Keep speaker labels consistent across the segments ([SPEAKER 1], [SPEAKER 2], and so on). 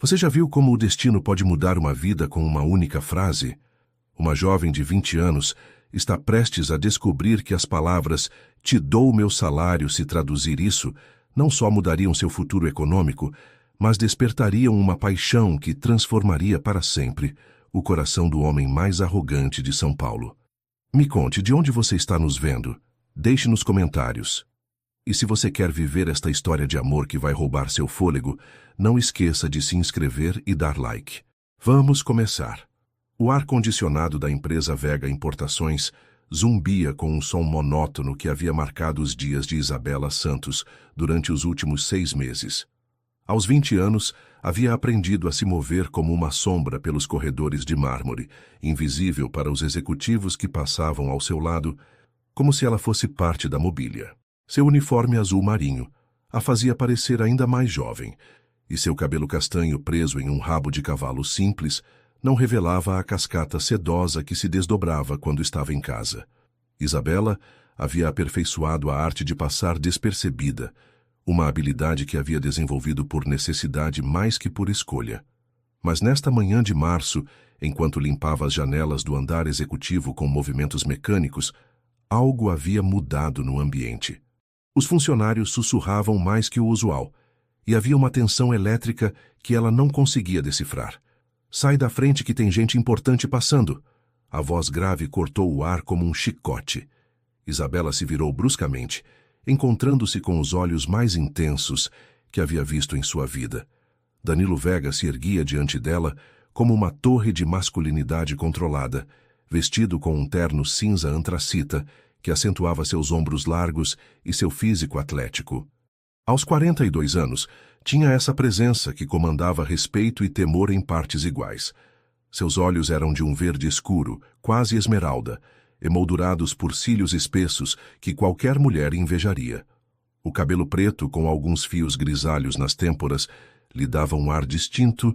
[SPEAKER 1] Você já viu como o destino pode mudar uma vida com uma única frase? Uma jovem de 20 anos está prestes a descobrir que as palavras "te dou meu salário" se traduzir isso, não só mudariam seu futuro econômico, mas despertariam uma paixão que transformaria para sempre o coração do homem mais arrogante de São Paulo. Me conte, de onde você está nos vendo? Deixe nos comentários. E se você quer viver esta história de amor que vai roubar seu fôlego, não esqueça de se inscrever e dar like. Vamos começar. O ar-condicionado da empresa Vega Importações zumbia com um som monótono que havia marcado os dias de Isabela Santos durante os últimos 6 meses. Aos 20 anos, havia aprendido a se mover como uma sombra pelos corredores de mármore, invisível para os executivos que passavam ao seu lado, como se ela fosse parte da mobília. Seu uniforme azul marinho a fazia parecer ainda mais jovem, e seu cabelo castanho preso em um rabo de cavalo simples não revelava a cascata sedosa que se desdobrava quando estava em casa. Isabela havia aperfeiçoado a arte de passar despercebida, uma habilidade que havia desenvolvido por necessidade mais que por escolha. Mas nesta manhã de março, enquanto limpava as janelas do andar executivo com movimentos mecânicos, algo havia mudado no ambiente. Os funcionários sussurravam mais que o usual, e havia uma tensão elétrica que ela não conseguia decifrar. "Sai da frente que tem gente importante passando." A voz grave cortou o ar como um chicote. Isabela se virou bruscamente, encontrando-se com os olhos mais intensos que havia visto em sua vida. Danilo Vega se erguia diante dela como uma torre de masculinidade controlada, vestido com um terno cinza antracita que acentuava seus ombros largos e seu físico atlético. Aos 42 anos, tinha essa presença que comandava respeito e temor em partes iguais. Seus olhos eram de um verde escuro, quase esmeralda, emoldurados por cílios espessos que qualquer mulher invejaria. O cabelo preto, com alguns fios grisalhos nas têmporas, lhe dava um ar distinto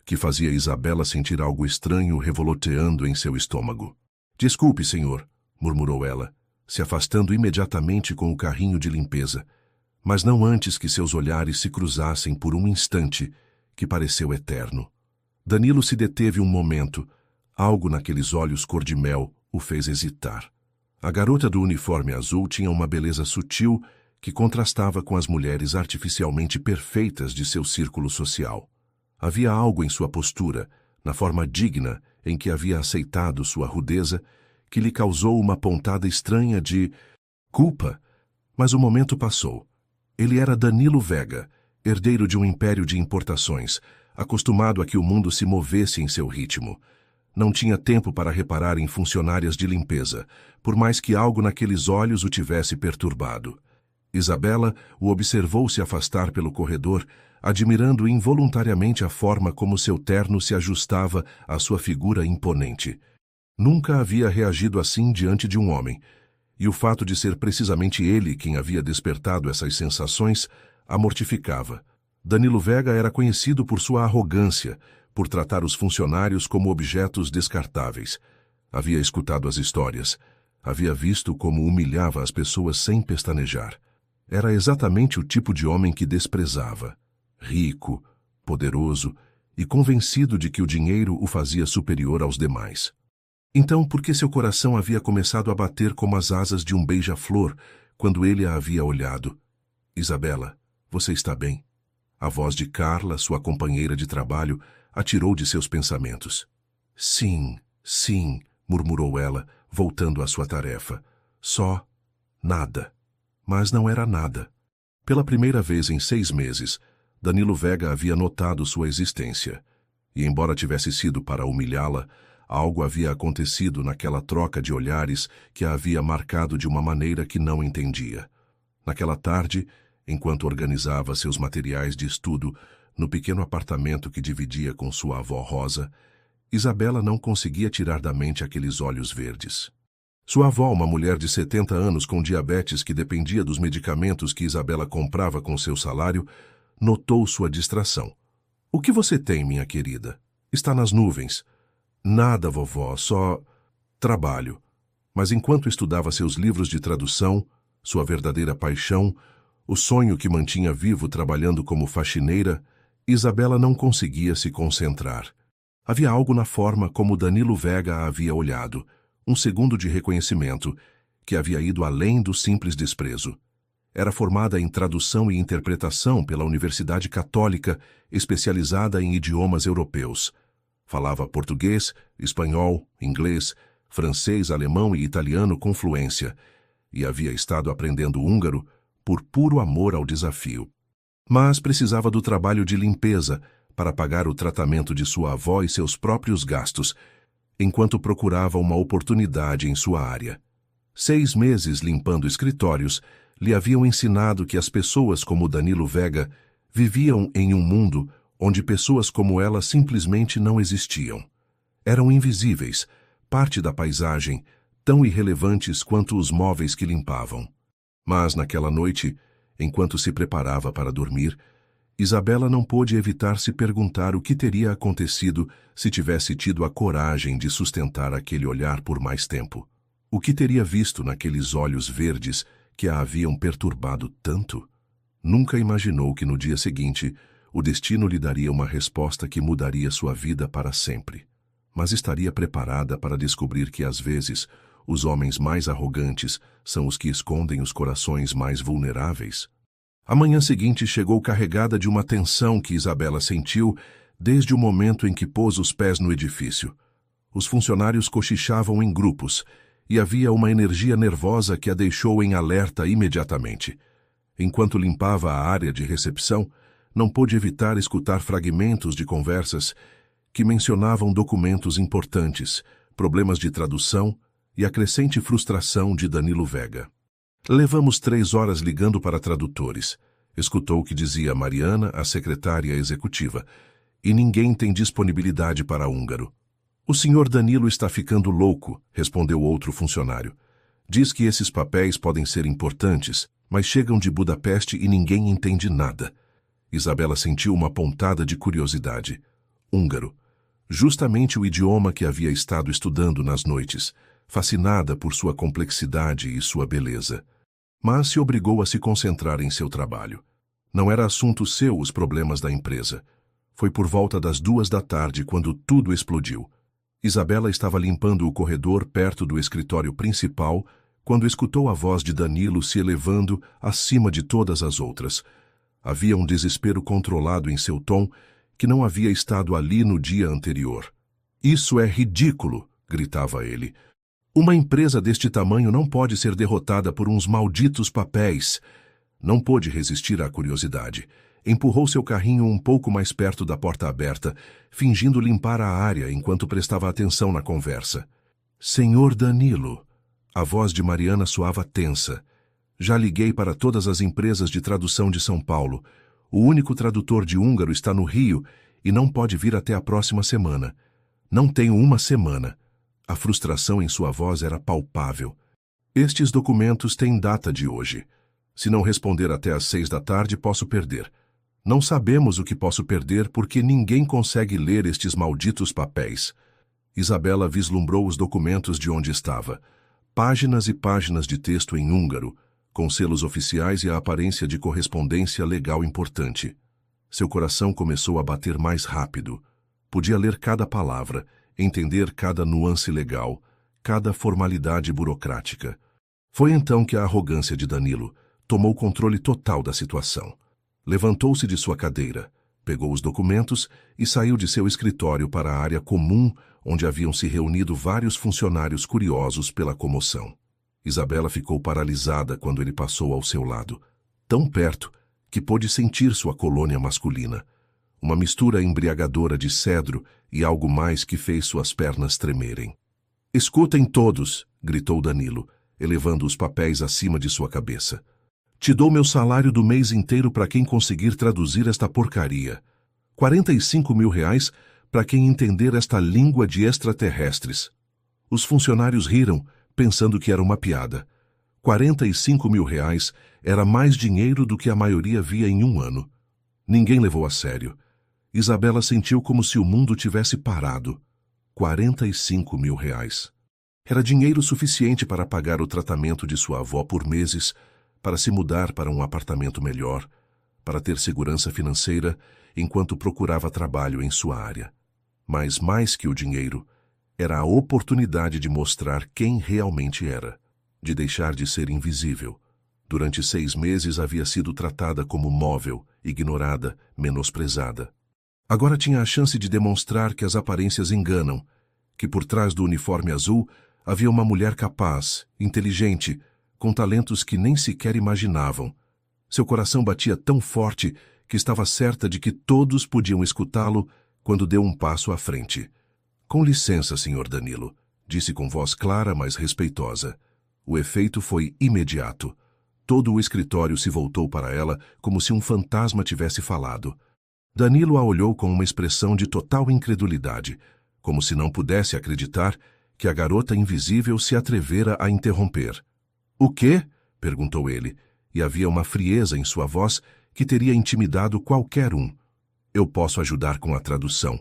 [SPEAKER 1] que fazia Isabela sentir algo estranho revoloteando em seu estômago. "Desculpe, senhor", murmurou ela, se afastando imediatamente com o carrinho de limpeza, mas não antes que seus olhares se cruzassem por um instante que pareceu eterno. Danilo se deteve um momento. Algo naqueles olhos cor de mel o fez hesitar. A garota do uniforme azul tinha uma beleza sutil que contrastava com as mulheres artificialmente perfeitas de seu círculo social. Havia algo em sua postura, na forma digna em que havia aceitado sua rudeza, que lhe causou uma pontada estranha de culpa. Mas o momento passou. Ele era Danilo Vega, herdeiro de um império de importações, acostumado a que o mundo se movesse em seu ritmo. Não tinha tempo para reparar em funcionárias de limpeza, por mais que algo naqueles olhos o tivesse perturbado. Isabela o observou se afastar pelo corredor, admirando involuntariamente a forma como seu terno se ajustava à sua figura imponente. Nunca havia reagido assim diante de um homem, e o fato de ser precisamente ele quem havia despertado essas sensações a mortificava. Danilo Vega era conhecido por sua arrogância, por tratar os funcionários como objetos descartáveis. Havia escutado as histórias, havia visto como humilhava as pessoas sem pestanejar. Era exatamente o tipo de homem que desprezava. Rico, poderoso e convencido de que o dinheiro o fazia superior aos demais. Então, por que seu coração havia começado a bater como as asas de um beija-flor quando ele a havia olhado? "Isabela, você está bem?" A voz de Carla, sua companheira de trabalho, a tirou de seus pensamentos. "Sim, sim", murmurou ela, voltando à sua tarefa. "Só nada." Mas não era nada. Pela primeira vez em 6 meses, Danilo Vega havia notado sua existência. E embora tivesse sido para humilhá-la, algo havia acontecido naquela troca de olhares que a havia marcado de uma maneira que não entendia. Naquela tarde, enquanto organizava seus materiais de estudo no pequeno apartamento que dividia com sua avó Rosa, Isabela não conseguia tirar da mente aqueles olhos verdes. Sua avó, uma mulher de 70 anos com diabetes que dependia dos medicamentos que Isabela comprava com seu salário, notou sua distração. "O que você tem, minha querida? Está nas nuvens." "Nada, vovó, só trabalho." Mas enquanto estudava seus livros de tradução, sua verdadeira paixão, o sonho que mantinha vivo trabalhando como faxineira, Isabela não conseguia se concentrar. Havia algo na forma como Danilo Vega a havia olhado, um segundo de reconhecimento, que havia ido além do simples desprezo. Era formada em tradução e interpretação pela Universidade Católica, especializada em idiomas europeus. Falava português, espanhol, inglês, francês, alemão e italiano com fluência, e havia estado aprendendo húngaro por puro amor ao desafio. Mas precisava do trabalho de limpeza para pagar o tratamento de sua avó e seus próprios gastos, enquanto procurava uma oportunidade em sua área. 6 meses limpando escritórios lhe haviam ensinado que as pessoas como Danilo Vega viviam em um mundo onde pessoas como ela simplesmente não existiam. Eram invisíveis, parte da paisagem, tão irrelevantes quanto os móveis que limpavam. Mas naquela noite, enquanto se preparava para dormir, Isabela não pôde evitar se perguntar o que teria acontecido se tivesse tido a coragem de sustentar aquele olhar por mais tempo. O que teria visto naqueles olhos verdes que a haviam perturbado tanto? Nunca imaginou que no dia seguinte o destino lhe daria uma resposta que mudaria sua vida para sempre. Mas estaria preparada para descobrir que, às vezes, os homens mais arrogantes são os que escondem os corações mais vulneráveis? A manhã seguinte chegou carregada de uma tensão que Isabela sentiu desde o momento em que pôs os pés no edifício. Os funcionários cochichavam em grupos e havia uma energia nervosa que a deixou em alerta imediatamente. Enquanto limpava a área de recepção, não pôde evitar escutar fragmentos de conversas que mencionavam documentos importantes, problemas de tradução e a crescente frustração de Danilo Vega. Levamos 3 horas ligando para tradutores. Escutou o que dizia Mariana, a secretária executiva, e ninguém tem disponibilidade para húngaro. O senhor Danilo está ficando louco, respondeu outro funcionário. Diz que esses papéis podem ser importantes, mas chegam de Budapeste e ninguém entende nada. Isabela sentiu uma pontada de curiosidade. Húngaro. Justamente o idioma que havia estado estudando nas noites, fascinada por sua complexidade e sua beleza. Mas se obrigou a se concentrar em seu trabalho. Não era assunto seu os problemas da empresa. Foi por volta das 2 da tarde quando tudo explodiu. Isabela estava limpando o corredor perto do escritório principal quando escutou a voz de Danilo se elevando acima de todas as outras. Havia um desespero controlado em seu tom que não havia estado ali no dia anterior. Isso é ridículo, gritava ele. Uma empresa deste tamanho não pode ser derrotada por uns malditos papéis. Não pôde resistir à curiosidade. Empurrou seu carrinho um pouco mais perto da porta aberta, fingindo limpar a área enquanto prestava atenção na conversa. Senhor Danilo. A voz de Mariana soava tensa. Já liguei para todas as empresas de tradução de São Paulo. O único tradutor de húngaro está no Rio e não pode vir até a próxima semana. Não tenho uma semana. A frustração em sua voz era palpável. Estes documentos têm data de hoje. Se não responder até às 6 da tarde, posso perder. Não sabemos o que posso perder porque ninguém consegue ler estes malditos papéis. Isabela vislumbrou os documentos de onde estava. Páginas e páginas de texto em húngaro, com selos oficiais e a aparência de correspondência legal importante. Seu coração começou a bater mais rápido. Podia ler cada palavra, entender cada nuance legal, cada formalidade burocrática. Foi então que a arrogância de Danilo tomou controle total da situação. Levantou-se de sua cadeira, pegou os documentos e saiu de seu escritório para a área comum onde haviam se reunido vários funcionários curiosos pela comoção. Isabela ficou paralisada quando ele passou ao seu lado, tão perto que pôde sentir sua colônia masculina. Uma mistura embriagadora de cedro e algo mais que fez suas pernas tremerem. Escutem todos, gritou Danilo, elevando os papéis acima de sua cabeça. Te dou meu salário do mês inteiro para quem conseguir traduzir esta porcaria. 45 mil reais para quem entender esta língua de extraterrestres. Os funcionários riram, pensando que era uma piada. 45 mil reais era mais dinheiro do que a maioria via em um ano. Ninguém levou a sério. Isabela sentiu como se o mundo tivesse parado. 45 mil reais. Era dinheiro suficiente para pagar o tratamento de sua avó por meses, para se mudar para um apartamento melhor, para ter segurança financeira enquanto procurava trabalho em sua área. Mas mais que o dinheiro, era a oportunidade de mostrar quem realmente era, de deixar de ser invisível. Durante 6 meses havia sido tratada como móvel, ignorada, menosprezada. Agora tinha a chance de demonstrar que as aparências enganam, que por trás do uniforme azul havia uma mulher capaz, inteligente, com talentos que nem sequer imaginavam. Seu coração batia tão forte que estava certa de que todos podiam escutá-lo quando deu um passo à frente. "Com licença, Sr. Danilo", disse com voz clara, mas respeitosa. O efeito foi imediato. Todo o escritório se voltou para ela como se um fantasma tivesse falado. Danilo a olhou com uma expressão de total incredulidade, como se não pudesse acreditar que a garota invisível se atrevera a interromper. "O quê?" perguntou ele, e havia uma frieza em sua voz que teria intimidado qualquer um. "Eu posso ajudar com a tradução",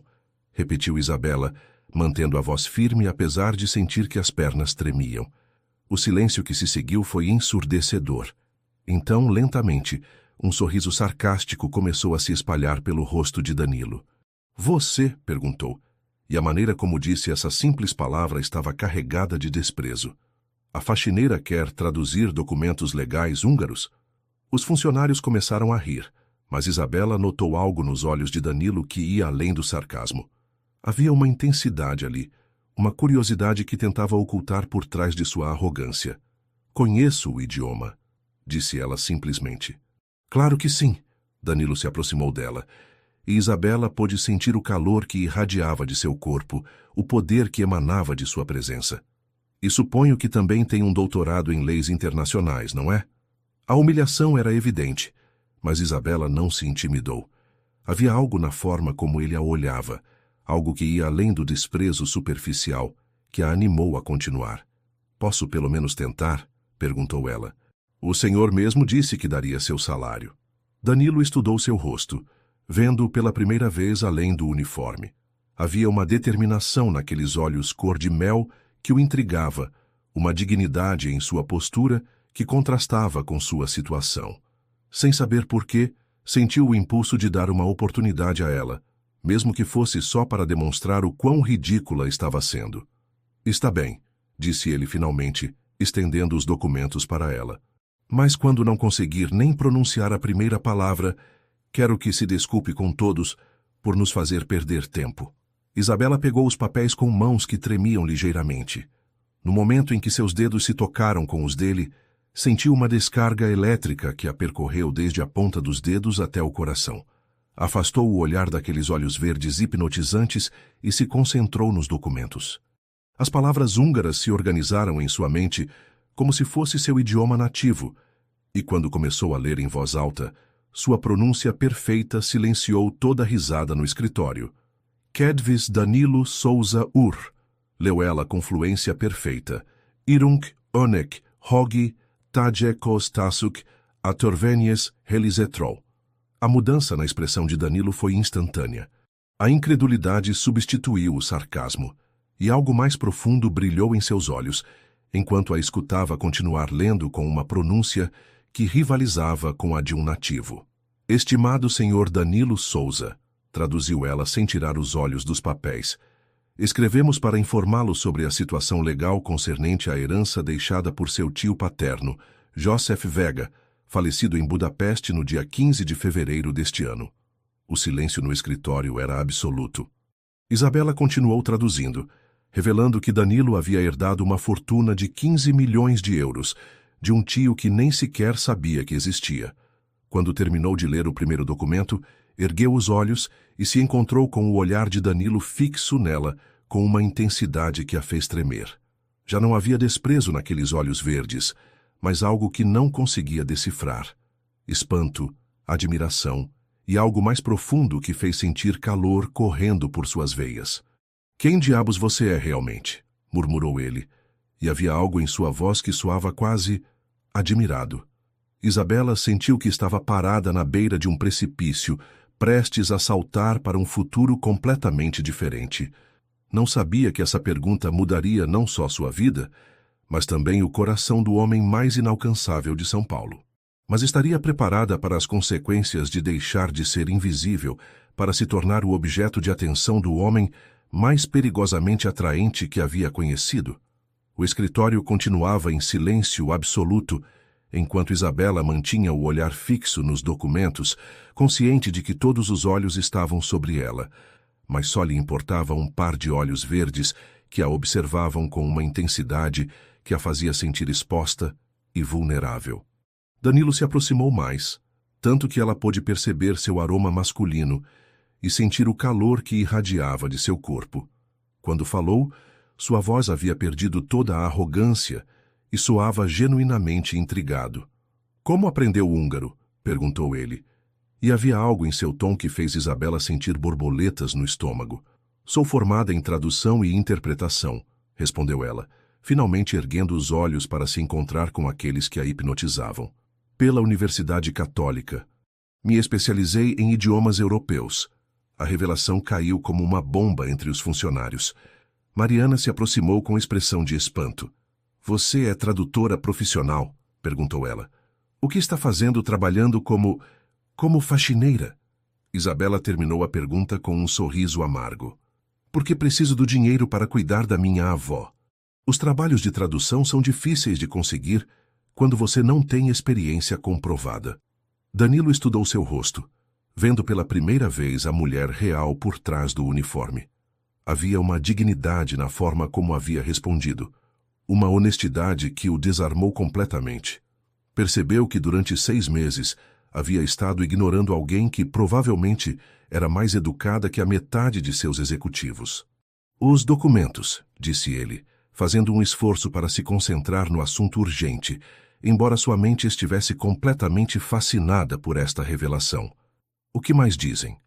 [SPEAKER 1] repetiu Isabela, mantendo a voz firme apesar de sentir que as pernas tremiam. O silêncio que se seguiu foi ensurdecedor. Então, lentamente, um sorriso sarcástico começou a se espalhar pelo rosto de Danilo. "Você?" perguntou, e a maneira como disse essa simples palavra estava carregada de desprezo. "A faxineira quer traduzir documentos legais húngaros?" Os funcionários começaram a rir, mas Isabela notou algo nos olhos de Danilo que ia além do sarcasmo. Havia uma intensidade ali, uma curiosidade que tentava ocultar por trás de sua arrogância. "Conheço o idioma", disse ela simplesmente. "Claro que sim." Danilo se aproximou dela, e Isabela pôde sentir o calor que irradiava de seu corpo, o poder que emanava de sua presença. "E suponho que também tem um doutorado em leis internacionais, não é?" A humilhação era evidente, mas Isabela não se intimidou. Havia algo na forma como ele a olhava, algo que ia além do desprezo superficial, que a animou a continuar. "Posso pelo menos tentar?" perguntou ela. "O senhor mesmo disse que daria seu salário." Danilo estudou seu rosto, vendo-o pela primeira vez além do uniforme. Havia uma determinação naqueles olhos cor de mel que o intrigava, uma dignidade em sua postura que contrastava com sua situação. Sem saber por quê, sentiu o impulso de dar uma oportunidade a ela, mesmo que fosse só para demonstrar o quão ridícula estava sendo. "Está bem", disse ele finalmente, estendendo os documentos para ela. "Mas quando não conseguir nem pronunciar a primeira palavra, quero que se desculpe com todos por nos fazer perder tempo." Isabela pegou os papéis com mãos que tremiam ligeiramente. No momento em que seus dedos se tocaram com os dele, sentiu uma descarga elétrica que a percorreu desde a ponta dos dedos até o coração. Afastou o olhar daqueles olhos verdes hipnotizantes e se concentrou nos documentos. As palavras húngaras se organizaram em sua mente como se fosse seu idioma nativo, e quando começou a ler em voz alta, sua pronúncia perfeita silenciou toda a risada no escritório. "Kedvis Danilo Souza Ur", leu ela com fluência perfeita. "Irunk, Onek, Hogi, Tadjekos Tasuk, Atorvenies Helizetrol." A mudança na expressão de Danilo foi instantânea. A incredulidade substituiu o sarcasmo, e algo mais profundo brilhou em seus olhos, enquanto a escutava continuar lendo com uma pronúncia que rivalizava com a de um nativo. "Estimado senhor Danilo Souza", traduziu ela sem tirar os olhos dos papéis, "escrevemos para informá-lo sobre a situação legal concernente à herança deixada por seu tio paterno, Joseph Vega, falecido em Budapeste no dia 15 de fevereiro deste ano." O silêncio no escritório era absoluto. Isabela continuou traduzindo, revelando que Danilo havia herdado uma fortuna de 15 milhões de euros, de um tio que nem sequer sabia que existia. Quando terminou de ler o primeiro documento, ergueu os olhos e se encontrou com o olhar de Danilo fixo nela, com uma intensidade que a fez tremer. Já não havia desprezo naqueles olhos verdes, mas algo que não conseguia decifrar. Espanto, admiração e algo mais profundo que fez sentir calor correndo por suas veias. "Quem diabos você é realmente?" murmurou ele, e havia algo em sua voz que soava quase admirado. Isabela sentiu que estava parada na beira de um precipício, prestes a saltar para um futuro completamente diferente. Não sabia que essa pergunta mudaria não só sua vida, mas também o coração do homem mais inalcançável de São Paulo. Mas estaria preparada para as consequências de deixar de ser invisível para se tornar o objeto de atenção do homem mais perigosamente atraente que havia conhecido? O escritório continuava em silêncio absoluto, enquanto Isabela mantinha o olhar fixo nos documentos, consciente de que todos os olhos estavam sobre ela, mas só lhe importava um par de olhos verdes que a observavam com uma intensidade que a fazia sentir exposta e vulnerável. Danilo se aproximou mais, tanto que ela pôde perceber seu aroma masculino e sentir o calor que irradiava de seu corpo. Quando falou, sua voz havia perdido toda a arrogância e soava genuinamente intrigado. "Como aprendeu húngaro?" perguntou ele. E havia algo em seu tom que fez Isabela sentir borboletas no estômago. "Sou formada em tradução e interpretação", respondeu ela, finalmente erguendo os olhos para se encontrar com aqueles que a hipnotizavam. "Pela Universidade Católica. Me especializei em idiomas europeus." A revelação caiu como uma bomba entre os funcionários. Mariana se aproximou com expressão de espanto. "Você é tradutora profissional?" perguntou ela. "O que está fazendo trabalhando como faxineira?" Isabela terminou a pergunta com um sorriso amargo. "Porque preciso do dinheiro para cuidar da minha avó. Os trabalhos de tradução são difíceis de conseguir quando você não tem experiência comprovada." Danilo estudou seu rosto, vendo pela primeira vez a mulher real por trás do uniforme. Havia uma dignidade na forma como havia respondido, uma honestidade que o desarmou completamente. Percebeu que durante 6 meses havia estado ignorando alguém que provavelmente era mais educada que a metade de seus executivos. "Os documentos", disse ele, fazendo um esforço para se concentrar no assunto urgente, embora sua mente estivesse completamente fascinada por esta revelação. "O que mais dizem?"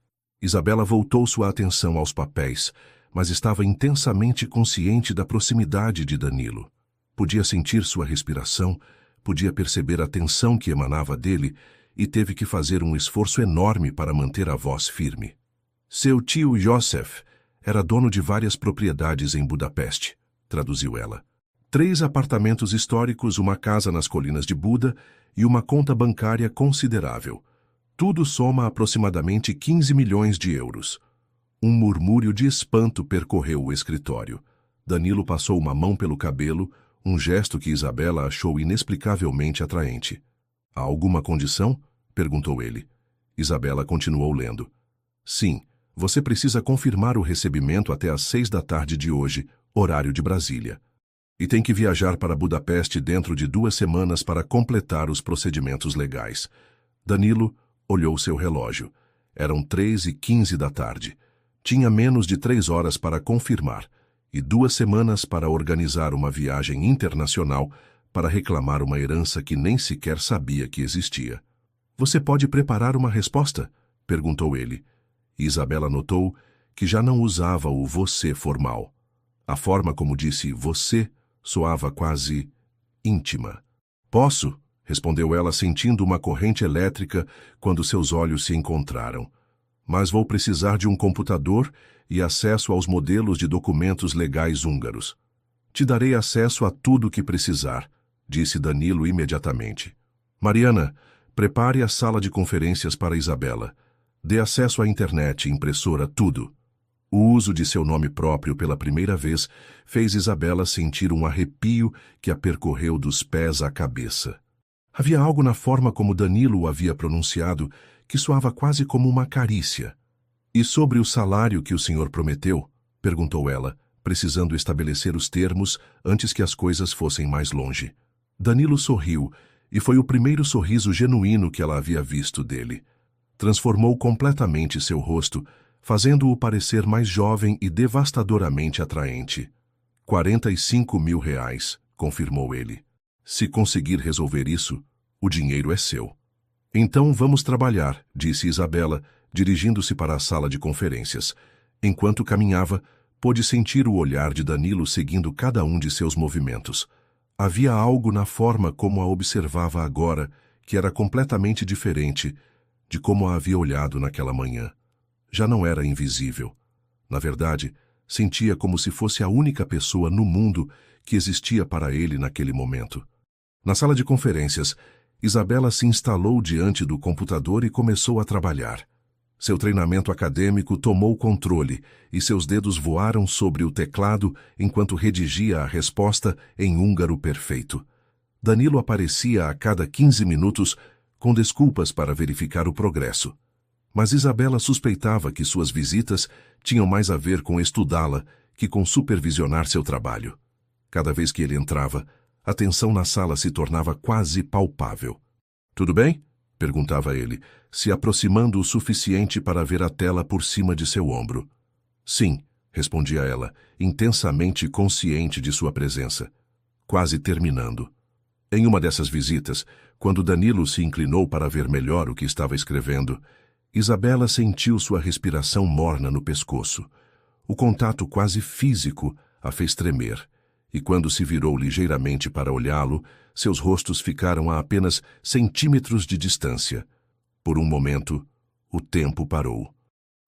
[SPEAKER 1] Isabela voltou sua atenção aos papéis, mas estava intensamente consciente da proximidade de Danilo. Podia sentir sua respiração, podia perceber a tensão que emanava dele e teve que fazer um esforço enorme para manter a voz firme. "Seu tio Joseph era dono de várias propriedades em Budapeste", traduziu ela. 3 apartamentos históricos, uma casa nas colinas de Buda e uma conta bancária considerável. Tudo soma aproximadamente 15 milhões de euros. Um murmúrio de espanto percorreu o escritório. Danilo passou uma mão pelo cabelo, um gesto que Isabela achou inexplicavelmente atraente. "Há alguma condição?" perguntou ele. Isabela continuou lendo. "Sim, você precisa confirmar o recebimento até às 6 da tarde de hoje, horário de Brasília. E tem que viajar para Budapeste dentro de 2 semanas para completar os procedimentos legais." Danilo olhou seu relógio. Eram 3h15 da tarde. Tinha menos de 3 horas para confirmar e 2 semanas para organizar uma viagem internacional para reclamar uma herança que nem sequer sabia que existia. "Você pode preparar uma resposta?" perguntou ele. Isabela notou que já não usava o você formal. A forma como disse você soava quase íntima. "Posso?" respondeu ela, sentindo uma corrente elétrica quando seus olhos se encontraram. "Mas vou precisar de um computador e acesso aos modelos de documentos legais húngaros." "Te darei acesso a tudo o que precisar", disse Danilo imediatamente. "Mariana, prepare a sala de conferências para Isabela. Dê acesso à internet, impressora, tudo." O uso de seu nome próprio pela primeira vez fez Isabela sentir um arrepio que a percorreu dos pés à cabeça. Havia algo na forma como Danilo o havia pronunciado que soava quase como uma carícia. "E sobre o salário que o senhor prometeu?" perguntou ela, precisando estabelecer os termos antes que as coisas fossem mais longe. Danilo sorriu, e foi o primeiro sorriso genuíno que ela havia visto dele. Transformou completamente seu rosto, fazendo-o parecer mais jovem e devastadoramente atraente. 45 mil reais, confirmou ele. "Se conseguir resolver isso, o dinheiro é seu." "Então vamos trabalhar", disse Isabela, dirigindo-se para a sala de conferências. Enquanto caminhava, pôde sentir o olhar de Danilo seguindo cada um de seus movimentos. Havia algo na forma como a observava agora que era completamente diferente de como a havia olhado naquela manhã. Já não era invisível. Na verdade, sentia como se fosse a única pessoa no mundo que existia para ele naquele momento. Na sala de conferências, Isabela se instalou diante do computador e começou a trabalhar. Seu treinamento acadêmico tomou o controle e seus dedos voaram sobre o teclado enquanto redigia a resposta em húngaro perfeito. Danilo aparecia a cada 15 minutos com desculpas para verificar o progresso. Mas Isabela suspeitava que suas visitas tinham mais a ver com estudá-la que com supervisionar seu trabalho. Cada vez que ele entrava, a tensão na sala se tornava quase palpável. "Tudo bem?" perguntava ele, se aproximando o suficiente para ver a tela por cima de seu ombro. "Sim", respondia ela, intensamente consciente de sua presença. Quase terminando. Em uma dessas visitas, quando Danilo se inclinou para ver melhor o que estava escrevendo, Isabela sentiu sua respiração morna no pescoço. O contato quase físico a fez tremer, e quando se virou ligeiramente para olhá-lo, seus rostos ficaram a apenas centímetros de distância. Por um momento, o tempo parou.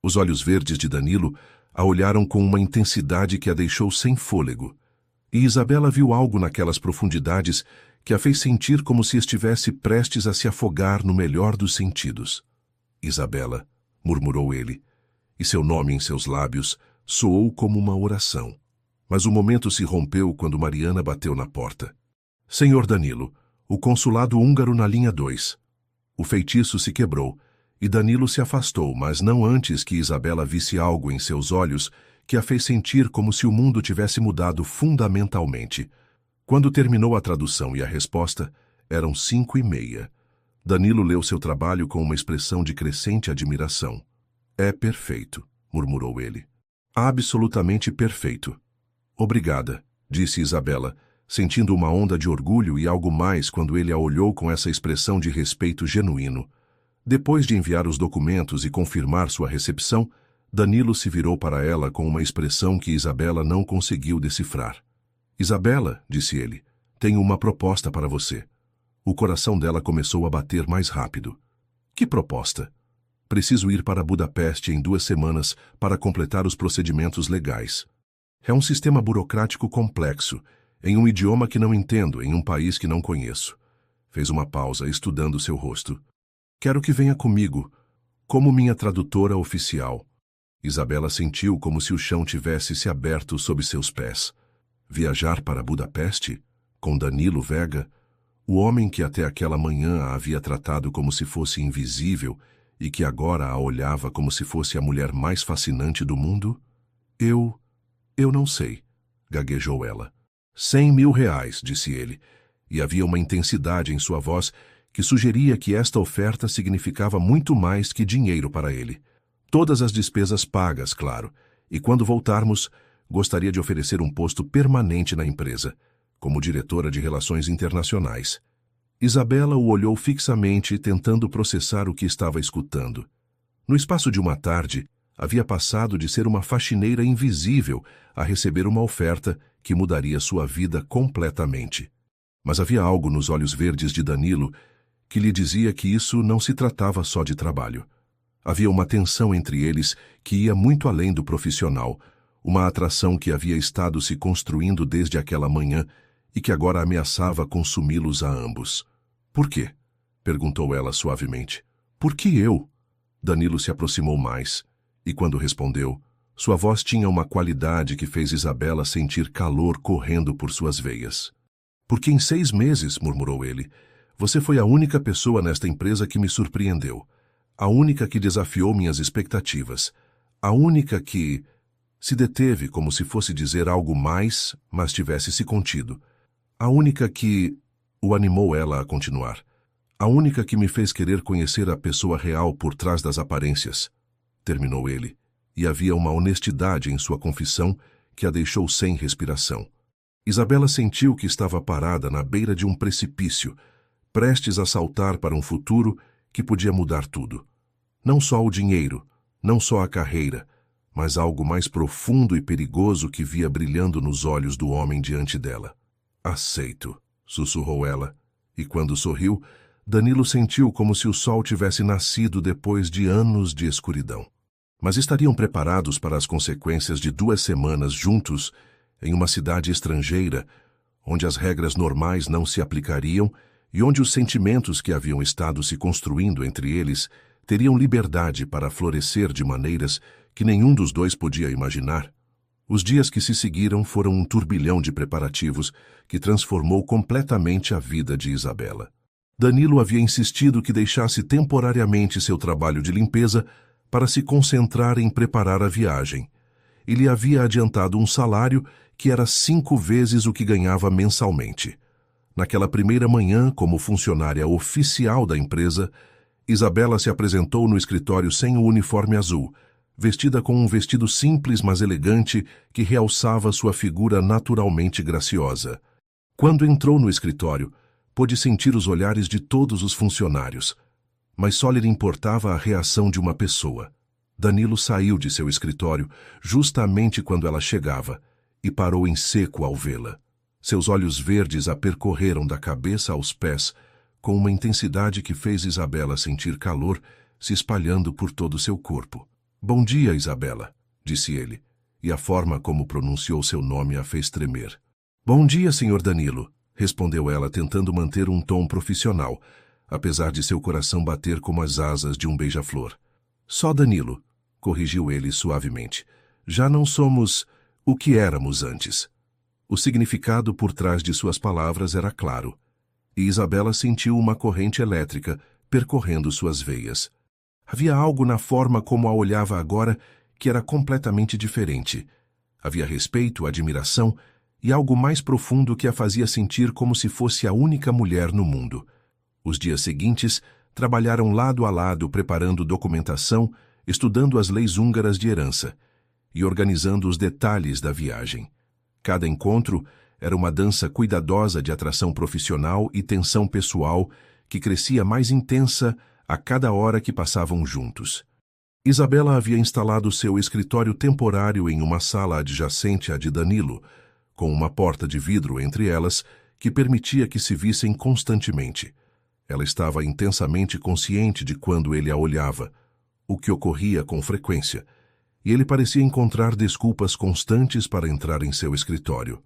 [SPEAKER 1] Os olhos verdes de Danilo a olharam com uma intensidade que a deixou sem fôlego. E Isabela viu algo naquelas profundidades que a fez sentir como se estivesse prestes a se afogar no melhor dos sentidos. "Isabela", murmurou ele, e seu nome em seus lábios soou como uma oração. Mas o momento se rompeu quando Mariana bateu na porta. "Senhor Danilo, o consulado húngaro na linha 2. O feitiço se quebrou, e Danilo se afastou, mas não antes que Isabela visse algo em seus olhos que a fez sentir como se o mundo tivesse mudado fundamentalmente. Quando terminou a tradução e a resposta, eram 5:30. Danilo leu seu trabalho com uma expressão de crescente admiração. "É perfeito", murmurou ele. "Absolutamente perfeito." "Obrigada", disse Isabela, sentindo uma onda de orgulho e algo mais quando ele a olhou com essa expressão de respeito genuíno. Depois de enviar os documentos e confirmar sua recepção, Danilo se virou para ela com uma expressão que Isabela não conseguiu decifrar. "Isabela", disse ele, "tenho uma proposta para você." O coração dela começou a bater mais rápido. "Que proposta?" "Preciso ir para Budapeste em 2 semanas para completar os procedimentos legais. É um sistema burocrático complexo, em um idioma que não entendo, em um país que não conheço." Fez uma pausa, estudando seu rosto. "Quero que venha comigo, como minha tradutora oficial." Isabela sentiu como se o chão tivesse se aberto sob seus pés. Viajar para Budapeste? Com Danilo Vega? O homem que até aquela manhã a havia tratado como se fosse invisível e que agora a olhava como se fosse a mulher mais fascinante do mundo? Eu não sei", gaguejou ela. R$100.000, disse ele, e havia uma intensidade em sua voz que sugeria que esta oferta significava muito mais que dinheiro para ele. Todas as despesas pagas, claro, e quando voltarmos, gostaria de oferecer um posto permanente na empresa, como diretora de Relações Internacionais. Isabela o olhou fixamente, tentando processar o que estava escutando. No espaço de uma tarde, havia passado de ser uma faxineira invisível a receber uma oferta que mudaria sua vida completamente. Mas havia algo nos olhos verdes de Danilo que lhe dizia que isso não se tratava só de trabalho. Havia uma tensão entre eles que ia muito além do profissional, uma atração que havia estado se construindo desde aquela manhã e que agora ameaçava consumi-los a ambos. "Por quê?" perguntou ela suavemente. "Por que eu?" Danilo se aproximou mais, e quando respondeu, sua voz tinha uma qualidade que fez Isabela sentir calor correndo por suas veias. "Porque em 6 meses", murmurou ele, "você foi a única pessoa nesta empresa que me surpreendeu, a única que desafiou minhas expectativas, a única que se deteve como se fosse dizer algo mais, mas tivesse se contido, a única que o animou ela a continuar, a única que me fez querer conhecer a pessoa real por trás das aparências", terminou ele, e havia uma honestidade em sua confissão que a deixou sem respiração. Isabela sentiu que estava parada na beira de um precipício, prestes a saltar para um futuro que podia mudar tudo. Não só o dinheiro, não só a carreira, mas algo mais profundo e perigoso que via brilhando nos olhos do homem diante dela. "Aceito", sussurrou ela, e quando sorriu, Danilo sentiu como se o sol tivesse nascido depois de anos de escuridão. Mas estariam preparados para as consequências de 2 semanas juntos em uma cidade estrangeira, onde as regras normais não se aplicariam e onde os sentimentos que haviam estado se construindo entre eles teriam liberdade para florescer de maneiras que nenhum dos dois podia imaginar. Os dias que se seguiram foram um turbilhão de preparativos que transformou completamente a vida de Isabela. Danilo havia insistido que deixasse temporariamente seu trabalho de limpeza para se concentrar em preparar a viagem. E lhe havia adiantado um salário que era 5 vezes o que ganhava mensalmente. Naquela primeira manhã, como funcionária oficial da empresa, Isabela se apresentou no escritório sem o uniforme azul, vestida com um vestido simples mas elegante que realçava sua figura naturalmente graciosa. Quando entrou no escritório, pôde sentir os olhares de todos os funcionários, mas só lhe importava a reação de uma pessoa. Danilo saiu de seu escritório justamente quando ela chegava e parou em seco ao vê-la. Seus olhos verdes a percorreram da cabeça aos pés com uma intensidade que fez Isabela sentir calor se espalhando por todo seu corpo. "Bom dia, Isabela", disse ele, e a forma como pronunciou seu nome a fez tremer. "Bom dia, senhor Danilo", respondeu ela tentando manter um tom profissional, apesar de seu coração bater como as asas de um beija-flor. "Só Danilo", corrigiu ele suavemente. "Já não somos o que éramos antes." O significado por trás de suas palavras era claro, e Isabela sentiu uma corrente elétrica percorrendo suas veias. Havia algo na forma como a olhava agora que era completamente diferente. Havia respeito, admiração e algo mais profundo que a fazia sentir como se fosse a única mulher no mundo. Os dias seguintes trabalharam lado a lado preparando documentação, estudando as leis húngaras de herança e organizando os detalhes da viagem. Cada encontro era uma dança cuidadosa de atração profissional e tensão pessoal que crescia mais intensa a cada hora que passavam juntos. Isabela havia instalado seu escritório temporário em uma sala adjacente à de Danilo, com uma porta de vidro entre elas que permitia que se vissem constantemente. Ela estava intensamente consciente de quando ele a olhava, o que ocorria com frequência, e ele parecia encontrar desculpas constantes para entrar em seu escritório.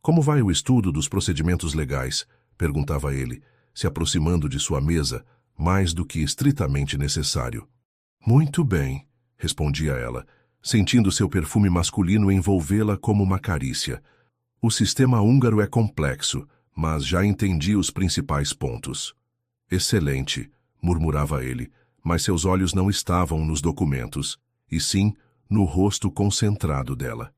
[SPEAKER 1] "Como vai o estudo dos procedimentos legais?", perguntava ele, se aproximando de sua mesa, mais do que estritamente necessário. "Muito bem", respondia ela, sentindo seu perfume masculino envolvê-la como uma carícia. "O sistema húngaro é complexo, mas já entendi os principais pontos." "Excelente", murmurava ele, mas seus olhos não estavam nos documentos, e sim no rosto concentrado dela.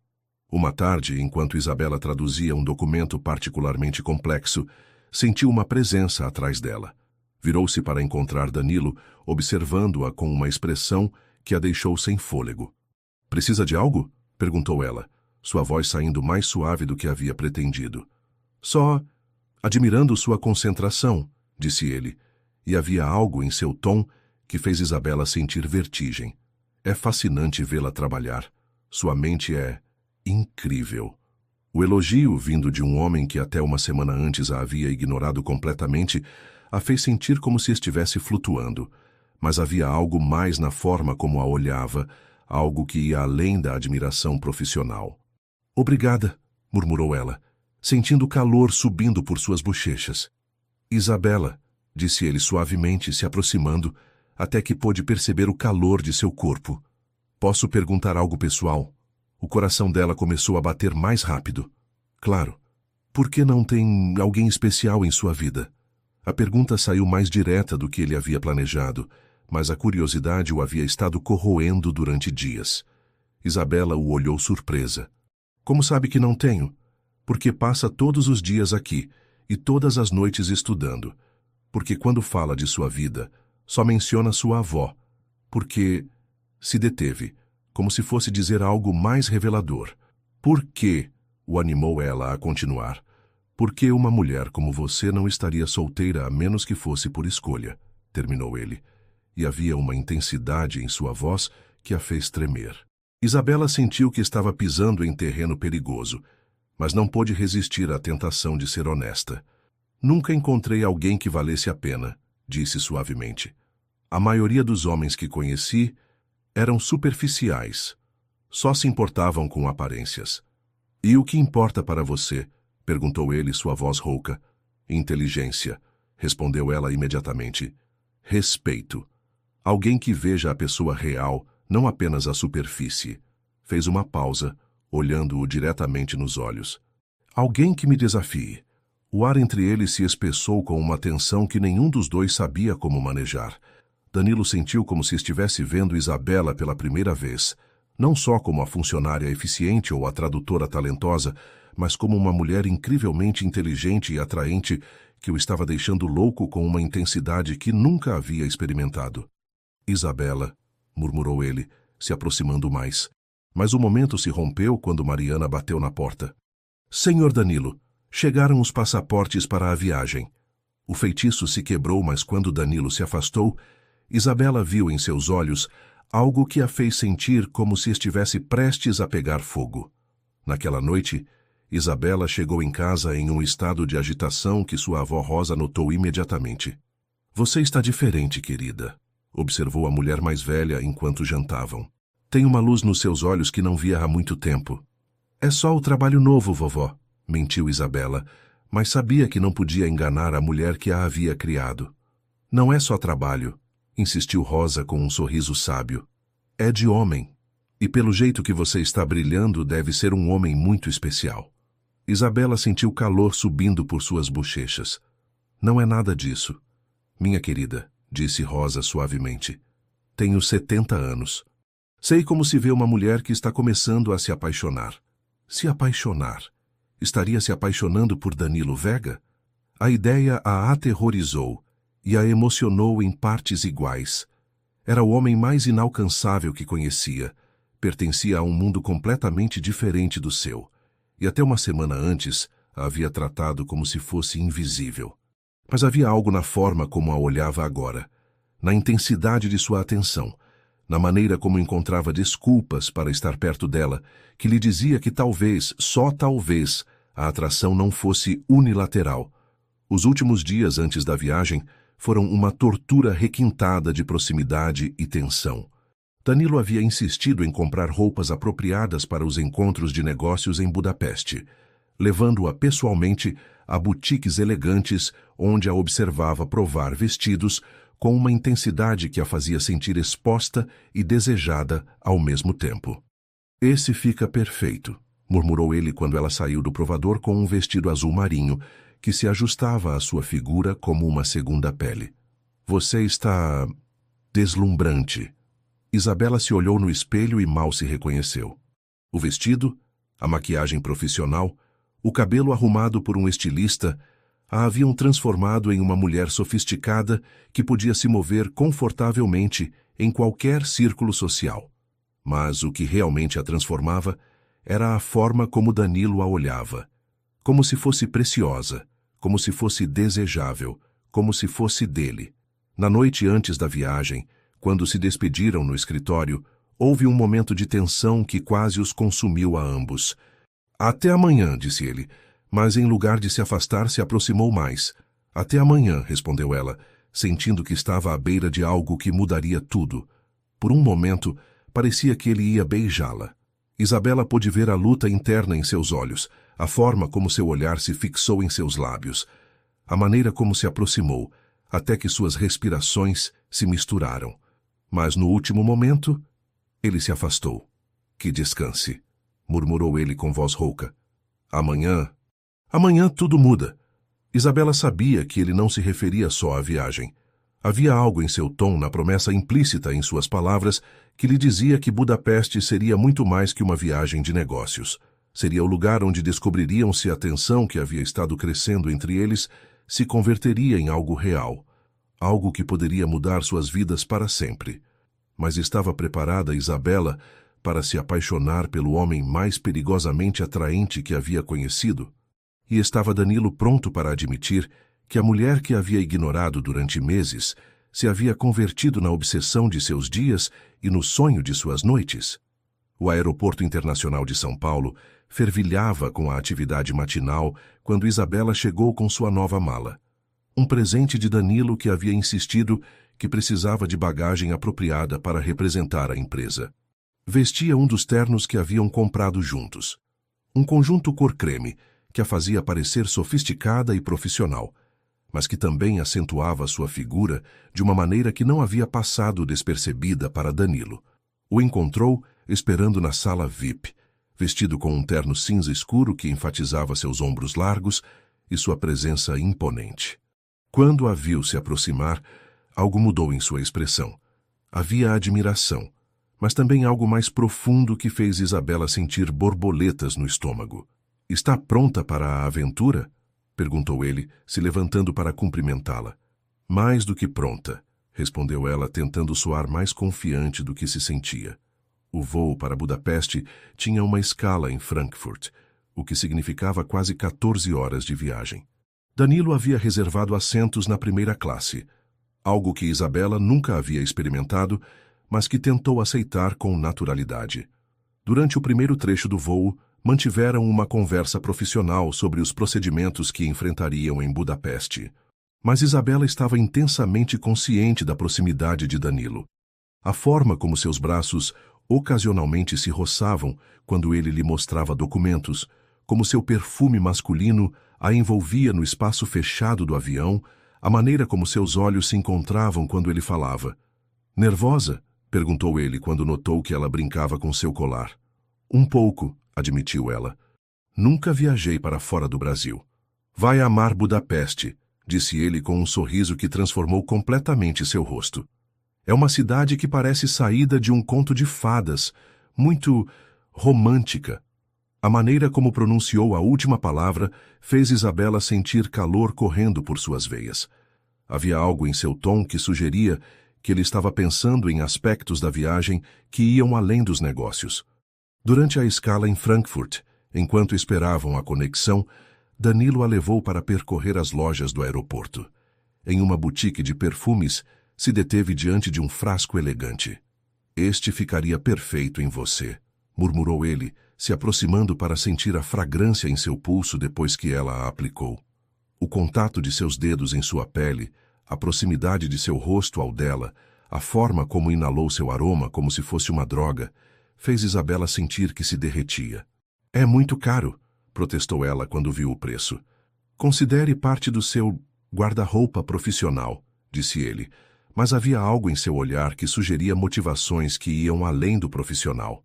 [SPEAKER 1] Uma tarde, enquanto Isabela traduzia um documento particularmente complexo, sentiu uma presença atrás dela. Virou-se para encontrar Danilo, observando-a com uma expressão que a deixou sem fôlego. "Precisa de algo?", perguntou ela, sua voz saindo mais suave do que havia pretendido. "Só admirando sua concentração", disse ele, e havia algo em seu tom que fez Isabela sentir vertigem. "É fascinante vê-la trabalhar. Sua mente é incrível." O elogio, vindo de um homem que até uma semana antes a havia ignorado completamente, a fez sentir como se estivesse flutuando, mas havia algo mais na forma como a olhava, algo que ia além da admiração profissional. "Obrigada", murmurou ela, sentindo calor subindo por suas bochechas. "Isabela", disse ele suavemente, se aproximando, até que pôde perceber o calor de seu corpo. "Posso perguntar algo pessoal?" O coração dela começou a bater mais rápido. "Claro. Por que não tem alguém especial em sua vida?" A pergunta saiu mais direta do que ele havia planejado, mas a curiosidade o havia estado corroendo durante dias. Isabela o olhou surpresa. "Como sabe que não tenho?" "Porque passa todos os dias aqui e todas as noites estudando. Porque quando fala de sua vida, só menciona sua avó. Porque..." Se deteve, como se fosse dizer algo mais revelador. "Por que?", o animou ela a continuar. "Porque uma mulher como você não estaria solteira a menos que fosse por escolha", terminou ele, e havia uma intensidade em sua voz que a fez tremer. Isabela sentiu que estava pisando em terreno perigoso, mas não pôde resistir à tentação de ser honesta. "Nunca encontrei alguém que valesse a pena", disse suavemente. "A maioria dos homens que conheci eram superficiais. Só se importavam com aparências." "E o que importa para você?", perguntou ele, sua voz rouca. "Inteligência. respondeu ela imediatamente. Respeito. Alguém que veja a pessoa real, não apenas a superfície. Fez uma pausa, olhando-o diretamente nos olhos. Alguém que me desafie. O ar entre eles se espessou com uma tensão que nenhum dos dois sabia como manejar. Danilo sentiu como se estivesse vendo Isabela pela primeira vez, não só como a funcionária eficiente ou a tradutora talentosa, mas como uma mulher incrivelmente inteligente e atraente que o estava deixando louco com uma intensidade que nunca havia experimentado. Isabela, murmurou ele, se aproximando mais. Mas o momento se rompeu quando Mariana bateu na porta. Senhor Danilo, chegaram os passaportes para a viagem. O feitiço se quebrou, mas quando Danilo se afastou, Isabela viu em seus olhos algo que a fez sentir como se estivesse prestes a pegar fogo. Naquela noite, Isabela chegou em casa em um estado de agitação que sua avó Rosa notou imediatamente. Você está diferente, querida, observou a mulher mais velha enquanto jantavam. Tem uma luz nos seus olhos que não via há muito tempo. É só o trabalho novo, vovó, mentiu Isabela, mas sabia que não podia enganar a mulher que a havia criado. Não é só trabalho, insistiu Rosa com um sorriso sábio. É de homem. E pelo jeito que você está brilhando, deve ser um homem muito especial. Isabela sentiu calor subindo por suas bochechas. Não é nada disso. Minha querida, disse Rosa suavemente. Tenho 70 anos. Sei como se vê uma mulher que está começando a se apaixonar. Se apaixonar? Estaria se apaixonando por Danilo Vega? A ideia a aterrorizou e a emocionou em partes iguais. Era o homem mais inalcançável que conhecia. Pertencia a um mundo completamente diferente do seu. E até uma semana antes, a havia tratado como se fosse invisível. Mas havia algo na forma como a olhava agora, na intensidade de sua atenção, na maneira como encontrava desculpas para estar perto dela, que lhe dizia que talvez, só talvez, a atração não fosse unilateral. Os últimos dias antes da viagem foram uma tortura requintada de proximidade e tensão. Danilo havia insistido em comprar roupas apropriadas para os encontros de negócios em Budapeste, levando-a pessoalmente a boutiques elegantes onde a observava provar vestidos com uma intensidade que a fazia sentir exposta e desejada ao mesmo tempo. Esse fica perfeito, murmurou ele quando ela saiu do provador com um vestido azul marinho que se ajustava à sua figura como uma segunda pele. Você está deslumbrante. Isabela se olhou no espelho e mal se reconheceu. O vestido, a maquiagem profissional, o cabelo arrumado por um estilista a haviam transformado em uma mulher sofisticada que podia se mover confortavelmente em qualquer círculo social. Mas o que realmente a transformava era a forma como Danilo a olhava, como se fosse preciosa, como se fosse desejável, como se fosse dele. Na noite antes da viagem, quando se despediram no escritório, houve um momento de tensão que quase os consumiu a ambos. Até amanhã, disse ele, mas em lugar de se afastar, se aproximou mais. Até amanhã, respondeu ela, sentindo que estava à beira de algo que mudaria tudo. Por um momento, parecia que ele ia beijá-la. Isabela pôde ver a luta interna em seus olhos, a forma como seu olhar se fixou em seus lábios, a maneira como se aproximou, até que suas respirações se misturaram. Mas no último momento, ele se afastou. Que descanse, murmurou ele com voz rouca. Amanhã tudo muda. Isabela sabia que ele não se referia só à viagem. Havia algo em seu tom, na promessa implícita em suas palavras, que lhe dizia que Budapeste seria muito mais que uma viagem de negócios. Seria o lugar onde descobririam se a tensão que havia estado crescendo entre eles se converteria em algo real, algo que poderia mudar suas vidas para sempre. Mas estava preparada Isabela para se apaixonar pelo homem mais perigosamente atraente que havia conhecido? E estava Danilo pronto para admitir que a mulher que havia ignorado durante meses se havia convertido na obsessão de seus dias e no sonho de suas noites? O aeroporto internacional de São Paulo fervilhava com a atividade matinal quando Isabela chegou com sua nova mala. Um presente de Danilo que havia insistido que precisava de bagagem apropriada para representar a empresa. Vestia um dos ternos que haviam comprado juntos. Um conjunto cor creme, que a fazia parecer sofisticada e profissional. mas que também acentuava sua figura de uma maneira que não havia passado despercebida para Danilo. O encontrou esperando na sala VIP, vestido com um terno cinza escuro que enfatizava seus ombros largos e sua presença imponente. Quando a viu se aproximar, algo mudou em sua expressão. Havia admiração, mas também algo mais profundo que fez Isabela sentir borboletas no estômago. "Está pronta para a aventura?" perguntou ele, se levantando para cumprimentá-la. "Mais do que pronta", respondeu ela, tentando soar mais confiante do que se sentia. O voo para Budapeste tinha uma escala em Frankfurt, o que significava quase 14 horas de viagem. Danilo havia reservado assentos na primeira classe, algo que Isabela nunca havia experimentado, mas que tentou aceitar com naturalidade. Durante o primeiro trecho do voo, mantiveram uma conversa profissional sobre os procedimentos que enfrentariam em Budapeste. Mas Isabela estava intensamente consciente da proximidade de Danilo. A forma como seus braços ocasionalmente se roçavam quando ele lhe mostrava documentos, como seu perfume masculino a envolvia no espaço fechado do avião, a maneira como seus olhos se encontravam quando ele falava. "Nervosa?" perguntou ele quando notou que ela brincava com seu colar. "Um pouco", admitiu ela. "Nunca viajei para fora do Brasil." "Vai amar Budapeste", disse ele com um sorriso que transformou completamente seu rosto. "É uma cidade que parece saída de um conto de fadas, muito romântica." A maneira como pronunciou a última palavra fez Isabela sentir calor correndo por suas veias. Havia algo em seu tom que sugeria que ele estava pensando em aspectos da viagem que iam além dos negócios. Durante a escala em Frankfurt, enquanto esperavam a conexão, Danilo a levou para percorrer as lojas do aeroporto. Em uma boutique de perfumes, se deteve diante de um frasco elegante. "Este ficaria perfeito em você", murmurou ele, se aproximando para sentir a fragrância em seu pulso depois que ela a aplicou. O contato de seus dedos em sua pele, a proximidade de seu rosto ao dela, a forma como inalou seu aroma como se fosse uma droga, fez Isabela sentir que se derretia. "É muito caro", protestou ela quando viu o preço. "Considere parte do seu guarda-roupa profissional", disse ele, mas havia algo em seu olhar que sugeria motivações que iam além do profissional.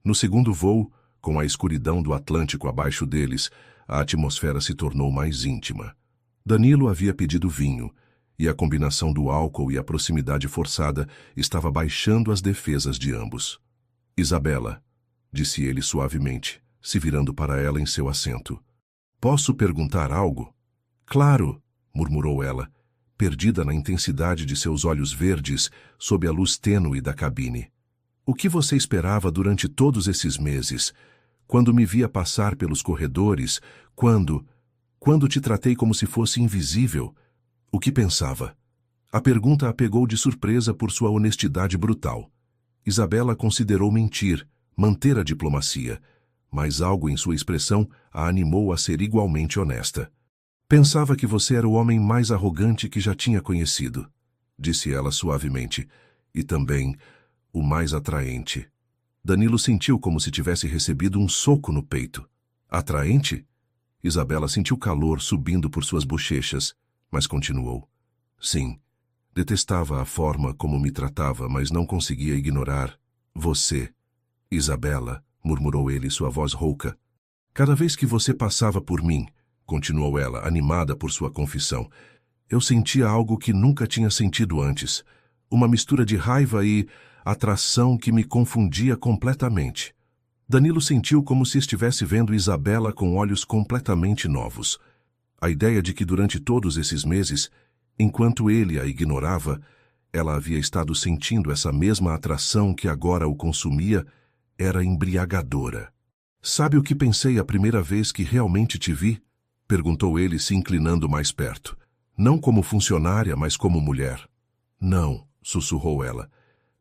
[SPEAKER 1] No segundo voo, com a escuridão do Atlântico abaixo deles, a atmosfera se tornou mais íntima. Danilo havia pedido vinho, e a combinação do álcool e a proximidade forçada estava baixando as defesas de ambos. "Isabela", disse ele suavemente, se virando para ela em seu assento. "Posso perguntar algo?" "Claro", murmurou ela, perdida na intensidade de seus olhos verdes sob a luz tênue da cabine. "O que você esperava durante todos esses meses? Quando me via passar pelos corredores, quando te tratei como se fosse invisível, o que pensava?" A pergunta a pegou de surpresa por sua honestidade brutal. Isabela considerou mentir, manter a diplomacia, mas algo em sua expressão a animou a ser igualmente honesta. "Pensava que você era o homem mais arrogante que já tinha conhecido", disse ela suavemente, "e também o mais atraente." Danilo sentiu como se tivesse recebido um soco no peito. "Atraente?" Isabela sentiu calor subindo por suas bochechas, mas continuou. "Sim, detestava a forma como me tratava, mas não conseguia ignorar você." "Isabela", murmurou ele, sua voz rouca. "Cada vez que você passava por mim", continuou ela, animada por sua confissão, "eu sentia algo que nunca tinha sentido antes, uma mistura de raiva e atração que me confundia completamente." Danilo sentiu como se estivesse vendo Isabela com olhos completamente novos. A ideia de que durante todos esses meses, enquanto ele a ignorava, ela havia estado sentindo essa mesma atração que agora o consumia era embriagadora. "Sabe o que pensei a primeira vez que realmente te vi?" perguntou ele, se inclinando mais perto. "Não como funcionária, mas como mulher." "Não", sussurrou ela.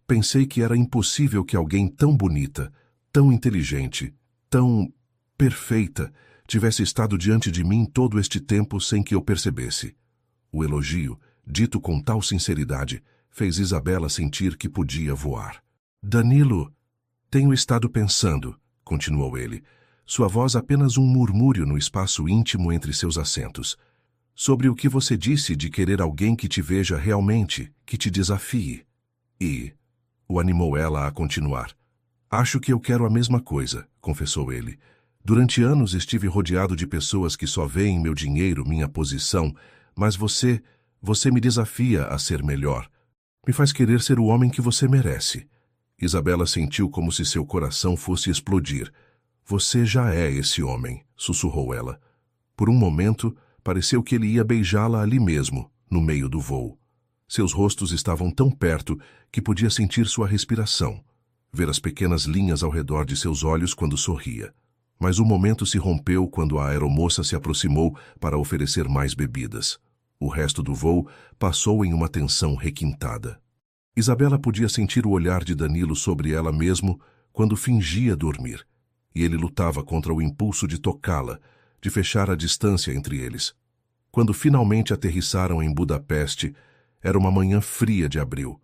[SPEAKER 1] "Pensei que era impossível que alguém tão bonita, tão inteligente, tão perfeita, tivesse estado diante de mim todo este tempo sem que eu percebesse." O elogio, dito com tal sinceridade, fez Isabela sentir que podia voar. "Danilo, tenho estado pensando", continuou ele, sua voz apenas um murmúrio no espaço íntimo entre seus assentos. Sobre o que você disse de querer alguém que te veja realmente, que te desafie. E o animou ela a continuar. Acho que eu quero a mesma coisa, confessou ele. Durante anos estive rodeado de pessoas que só veem meu dinheiro, minha posição, mas você me desafia a ser melhor. Me faz querer ser o homem que você merece. Isabela sentiu como se seu coração fosse explodir. Você já é esse homem, sussurrou ela. Por um momento, pareceu que ele ia beijá-la ali mesmo, no meio do voo. Seus rostos estavam tão perto que podia sentir sua respiração, ver as pequenas linhas ao redor de seus olhos quando sorria. Mas o momento se rompeu quando a aeromoça se aproximou para oferecer mais bebidas. O resto do voo passou em uma tensão requintada. Isabela podia sentir o olhar de Danilo sobre ela mesmo quando fingia dormir, e ele lutava contra o impulso de tocá-la, de fechar a distância entre eles. Quando finalmente aterrissaram em Budapeste, era uma manhã fria de abril.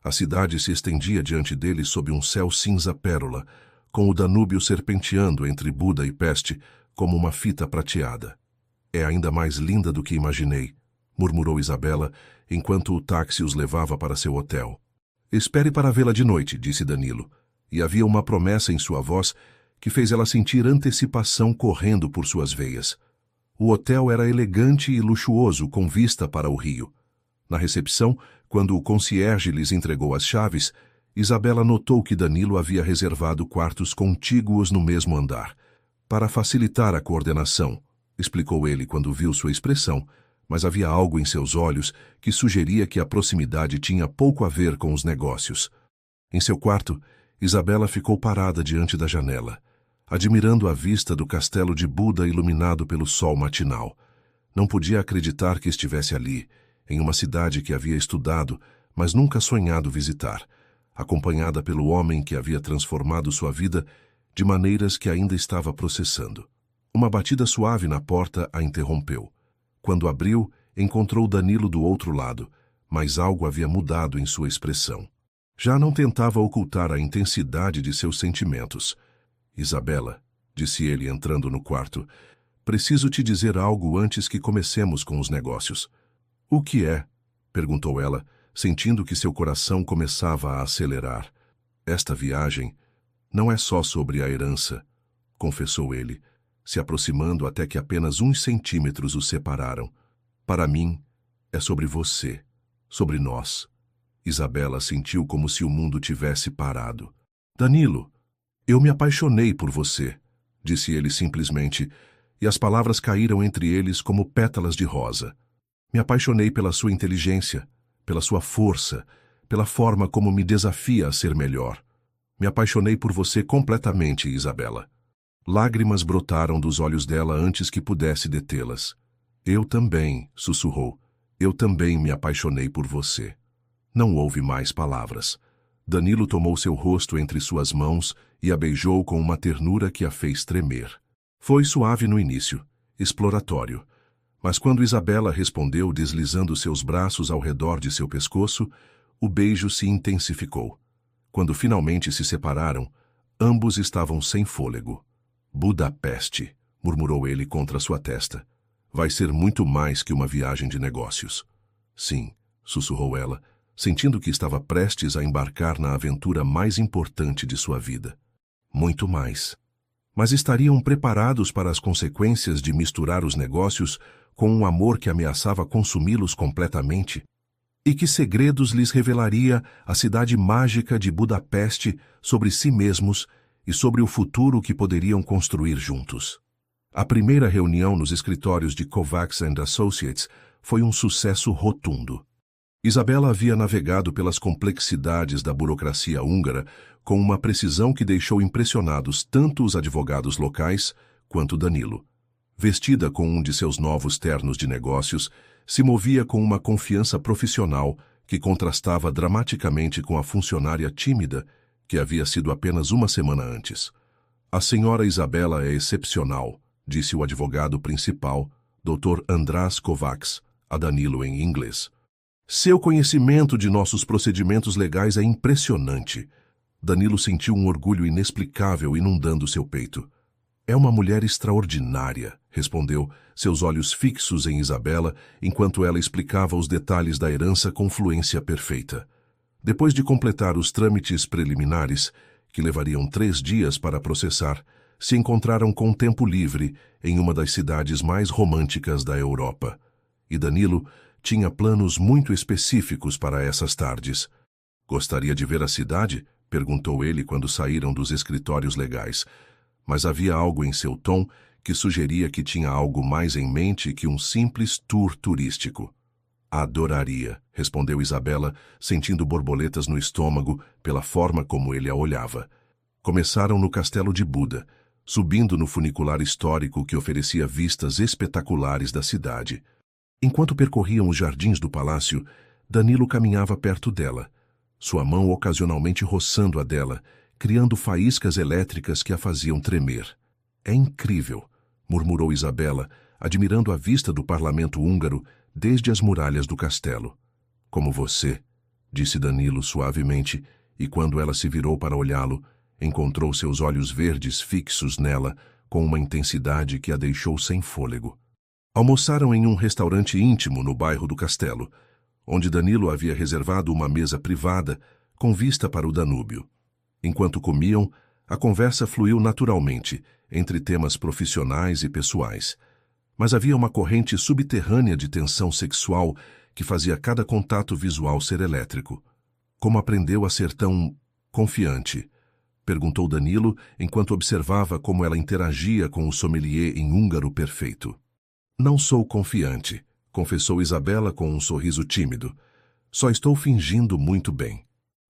[SPEAKER 1] A cidade se estendia diante deles sob um céu cinza pérola, com o Danúbio serpenteando entre Buda e Peste como uma fita prateada. É ainda mais linda do que imaginei, murmurou Isabela, enquanto o táxi os levava para seu hotel. Espere para vê-la de noite, disse Danilo, e havia uma promessa em sua voz que fez ela sentir antecipação correndo por suas veias. O hotel era elegante e luxuoso, com vista para o rio. Na recepção, quando o concierge lhes entregou as chaves, Isabela notou que Danilo havia reservado quartos contíguos no mesmo andar. Para facilitar a coordenação, explicou ele quando viu sua expressão, mas havia algo em seus olhos que sugeria que a proximidade tinha pouco a ver com os negócios. Em seu quarto, Isabela ficou parada diante da janela, admirando a vista do castelo de Buda iluminado pelo sol matinal. Não podia acreditar que estivesse ali, em uma cidade que havia estudado, mas nunca sonhado visitar, acompanhada pelo homem que havia transformado sua vida de maneiras que ainda estava processando. Uma batida suave na porta a interrompeu. Quando abriu, encontrou Danilo do outro lado, mas algo havia mudado em sua expressão. Já não tentava ocultar a intensidade de seus sentimentos. Isabela, disse ele entrando no quarto, preciso te dizer algo antes que comecemos com os negócios. O que é? Perguntou ela, sentindo que seu coração começava a acelerar. Esta viagem não é só sobre a herança, confessou ele, se aproximando até que apenas uns centímetros os separaram. Para mim, é sobre você, sobre nós. Isabela sentiu como se o mundo tivesse parado. Danilo, eu me apaixonei por você, disse ele simplesmente, e as palavras caíram entre eles como pétalas de rosa. Me apaixonei pela sua inteligência, pela sua força, pela forma como me desafia a ser melhor. Me apaixonei por você completamente, Isabela. Lágrimas brotaram dos olhos dela antes que pudesse detê-las. Eu também, sussurrou. Eu também me apaixonei por você. Não houve mais palavras. Danilo tomou seu rosto entre suas mãos e a beijou com uma ternura que a fez tremer. Foi suave no início, exploratório. Mas quando Isabela respondeu deslizando seus braços ao redor de seu pescoço, o beijo se intensificou. Quando finalmente se separaram, ambos estavam sem fôlego. Budapeste, murmurou ele contra sua testa. Vai ser muito mais que uma viagem de negócios. Sim, sussurrou ela, sentindo que estava prestes a embarcar na aventura mais importante de sua vida. Muito mais. Mas estariam preparados para as consequências de misturar os negócios com um amor que ameaçava consumi-los completamente? E que segredos lhes revelaria a cidade mágica de Budapeste sobre si mesmos e sobre o futuro que poderiam construir juntos? A primeira reunião nos escritórios de Kovacs & Associates foi um sucesso rotundo. Isabela havia navegado pelas complexidades da burocracia húngara com uma precisão que deixou impressionados tanto os advogados locais quanto Danilo. Vestida com um de seus novos ternos de negócios, se movia com uma confiança profissional que contrastava dramaticamente com a funcionária tímida que havia sido apenas uma semana antes. A senhora Isabela é excepcional, disse o advogado principal, Dr. András Kovacs, a Danilo em inglês. Seu conhecimento de nossos procedimentos legais é impressionante. Danilo sentiu um orgulho inexplicável inundando seu peito. É uma mulher extraordinária. respondeu, seus olhos fixos em Isabela, enquanto ela explicava os detalhes da herança com fluência perfeita. Depois de completar os trâmites preliminares, que levariam 3 dias para processar, se encontraram com tempo livre em uma das cidades mais românticas da Europa. E Danilo tinha planos muito específicos para essas tardes. Gostaria de ver a cidade? Perguntou ele quando saíram dos escritórios legais. Mas havia algo em seu tom que sugeria que tinha algo mais em mente que um simples tour turístico. Adoraria, respondeu Isabela, sentindo borboletas no estômago pela forma como ele a olhava. Começaram no Castelo de Buda, subindo no funicular histórico que oferecia vistas espetaculares da cidade. Enquanto percorriam os jardins do palácio, Danilo caminhava perto dela, sua mão ocasionalmente roçando a dela, criando faíscas elétricas que a faziam tremer. É incrível, murmurou Isabela, admirando a vista do parlamento húngaro desde as muralhas do castelo. Como você, disse Danilo suavemente, e quando ela se virou para olhá-lo, encontrou seus olhos verdes fixos nela com uma intensidade que a deixou sem fôlego. Almoçaram em um restaurante íntimo no bairro do Castelo, onde Danilo havia reservado uma mesa privada com vista para o Danúbio. Enquanto comiam, a conversa fluiu naturalmente entre temas profissionais e pessoais, mas havia uma corrente subterrânea de tensão sexual que fazia cada contato visual ser elétrico. Como aprendeu a ser tão confiante? Perguntou Danilo enquanto observava como ela interagia com o sommelier em húngaro perfeito. Não sou confiante, confessou Isabela com um sorriso tímido. Só estou fingindo muito bem.